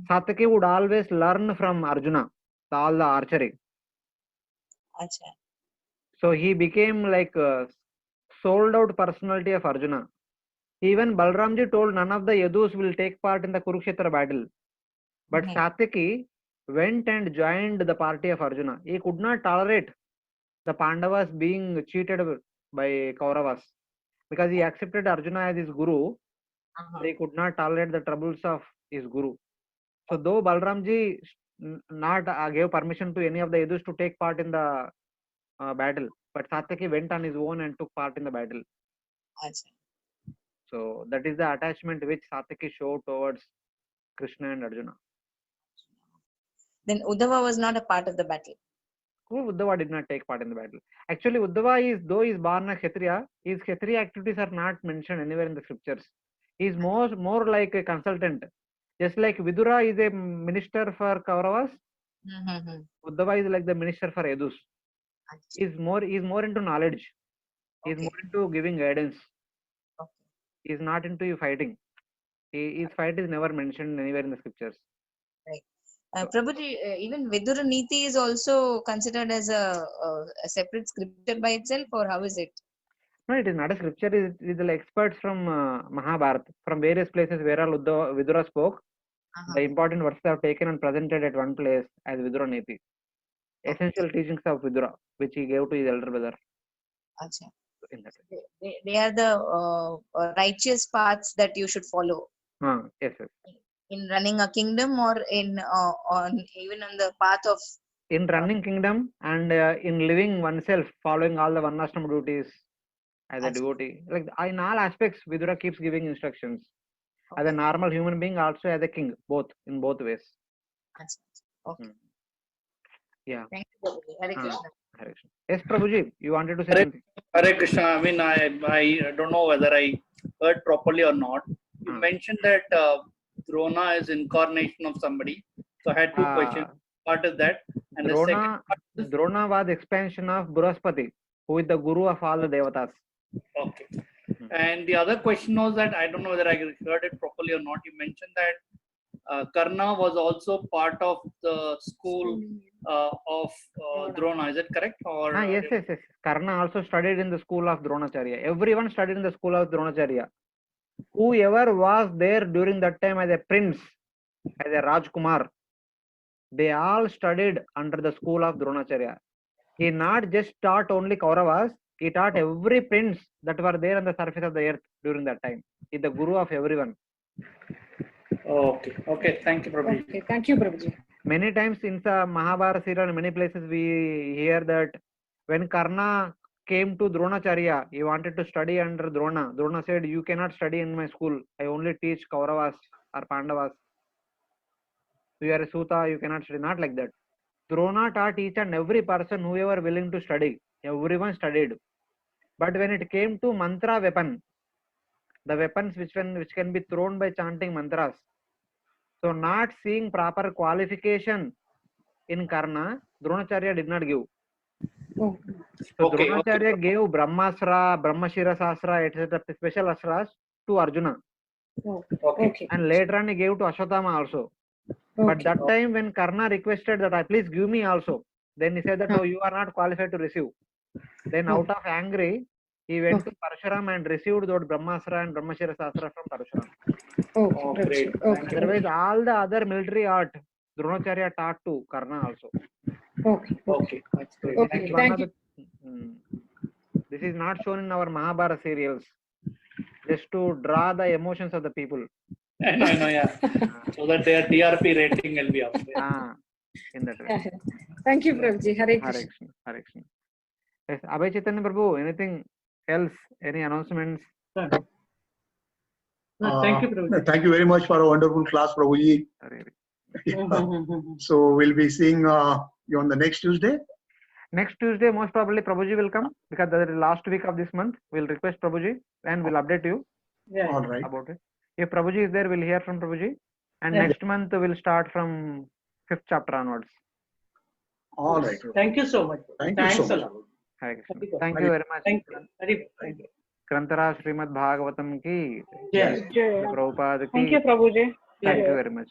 A: Satyaki would always learn from Arjuna, all the archery.
F: Achha.
A: So he became like a sold out personality of Arjuna. Even Balramji told none of the Yadus will take part in the Kurukshetra battle. But Satyaki went and joined the party of Arjuna. He could not tolerate the Pandavas being cheated by Kauravas because he accepted Arjuna as his guru. So he could not tolerate the troubles of his guru. So though Balramji not gave permission to any of the Yadus to take part in the battle, but Satyaki went on his own and took part in the battle.
F: Achha.
A: So that is the attachment which Satyaki showed towards Krishna and Arjuna.
F: Then Uddhava was not a part of the battle.
A: Uddhava did not take part in the battle. Actually, Uddhava is, though he is born a Kshatriya, his Kshatriya activities are not mentioned anywhere in the scriptures. He is more like a consultant. Just like Vidura is a minister for Kauravas, Uddhava is like the minister for Yadus. He is more into knowledge. He is more into giving guidance. He is not into fighting. His fight is never mentioned anywhere in the scriptures.
F: Right. Prabhuji, even Vidura Niti is also considered as a separate scripture by itself, or how is it?
A: No, it is not a scripture. It is the experts from Mahabharata, from various places where all Vidura spoke. The important verses are taken and presented at one place as Vidura Niti. Essential teachings of Vidura, which he gave to his elder brother.
F: Achha.
A: In that
F: way. They are the righteous paths that you should follow.
A: Yes.
F: In running a kingdom, or in even on the path of.
A: In running kingdom and in living oneself, following all the Varnashram duties as a devotee. Like in all aspects, Vidura keeps giving instructions. As a normal human being, also as a king, in both ways.
F: Okay.
A: Yeah.
F: Thank you, Prabhuji. Hare Krishna.
A: Hare Krishna. Yes, Prabhuji, you wanted to say something?
G: Hare Krishna. I mean, I don't know whether I heard properly or not. You mentioned that Drona is incarnation of somebody. So I had two questions. What is that? And
A: Drona was expansion of Brahaspati, who is the guru of all the devatas.
G: Okay. And the other question was that I don't know whether I heard it properly or not. You mentioned that Karna was also part of the school of Drona. Is it correct? Or
A: yes. Karna also studied in the school of Dronacharya. Everyone studied in the school of Dronacharya. whoever was there during that time as a prince, as a Rajkumar, they all studied under the school of Dronacharya. He not just taught only Kauravas, he taught every prince that were there on the surface of the earth during that time. He is the guru of everyone.
G: Okay, okay, thank you, Prabhuji.
H: Okay, thank you, Prabhuji.
A: Many times in the Mahabharata serial, in many places we hear that when Karna came to Dronacharya, he wanted to study under Drona. Drona said, "You cannot study in my school. I only teach Kauravas or Pandavas. You are a Suta, you cannot study." Not like that. Drona taught each and every person whoever willing to study. Everyone studied. But when it came to mantra weapon, the weapons which can be thrown by chanting mantras, so not seeing proper qualification in Karna, Dronacharya did not give.
H: Oh,
A: So
G: Okay,
A: Dronacharya
G: okay.
A: gave Brahmasra, Brahmashira Sastra, etc. special astras to Arjuna.
H: oh,
G: Okay.
H: okay.
A: And later on he gave to Ashwatthama also. But
H: Okay.
A: that time when Karna requested that, please give me also, then he said that, oh, you are not qualified to receive. Then out of angry, he went to Parshuram and received those Brahmasra and Brahmashira Sastra from Parshuram.
H: Okay,
G: Oh,
H: Prabhuji.
G: great.
H: Okay.
A: Otherwise, all the other military art, Dronacharya taught to Karna also.
H: Okay.
G: Okay, that's great.
A: So
H: Okay,
A: this is
H: thank
A: one of the, this is not shown in our Mahabharata serials, just to draw the emotions of the people.
G: I know, yeah. So that their TRP rating will be up there.
A: Ah, in that way.
H: Thank you, Prabhuji. Hare
A: Hare
H: Krishna.
A: Krishna, Hare Krishna. Yes, Abhay Chaitanya Prabhu, anything else? Any announcements?
G: Thank you, Prabhuji.
I: Thank you very much for a wonderful class, Prabhuji.
A: Hare
I: So we'll be seeing you on the next Tuesday.
A: Next Tuesday, most probably Prabhuji will come because that is the last week of this month. We'll request Prabhuji and we'll update you
I: All right.
A: about it. If Prabhuji is there, we'll hear from Prabhuji. And
H: Yeah.
A: next month, we'll start from 5th chapter onwards.
I: All right.
G: Thank you so much.
I: Thank you so
G: Thanks a
I: much.
G: lot.
A: Hare Krishna.
G: Very good.
A: Thank you very much.
G: Thank you. Very good. Thank you.
A: Grantara Srimad Bhagavatam ki,
G: Yes.
A: Prabhupada
H: Thank
A: ki.
H: you, Prabhuji.
A: Thank you very much.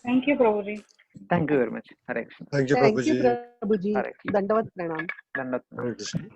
H: Thank you, Prabhuji.
A: Thank you very much. Hare Krishna.
J: Thank you,
D: Thank you,
J: Prabhuji.
D: Prabhuji.
A: Hare Krishna.
D: Dandavat pranam.
A: Dandavat.
J: Hare Krishna.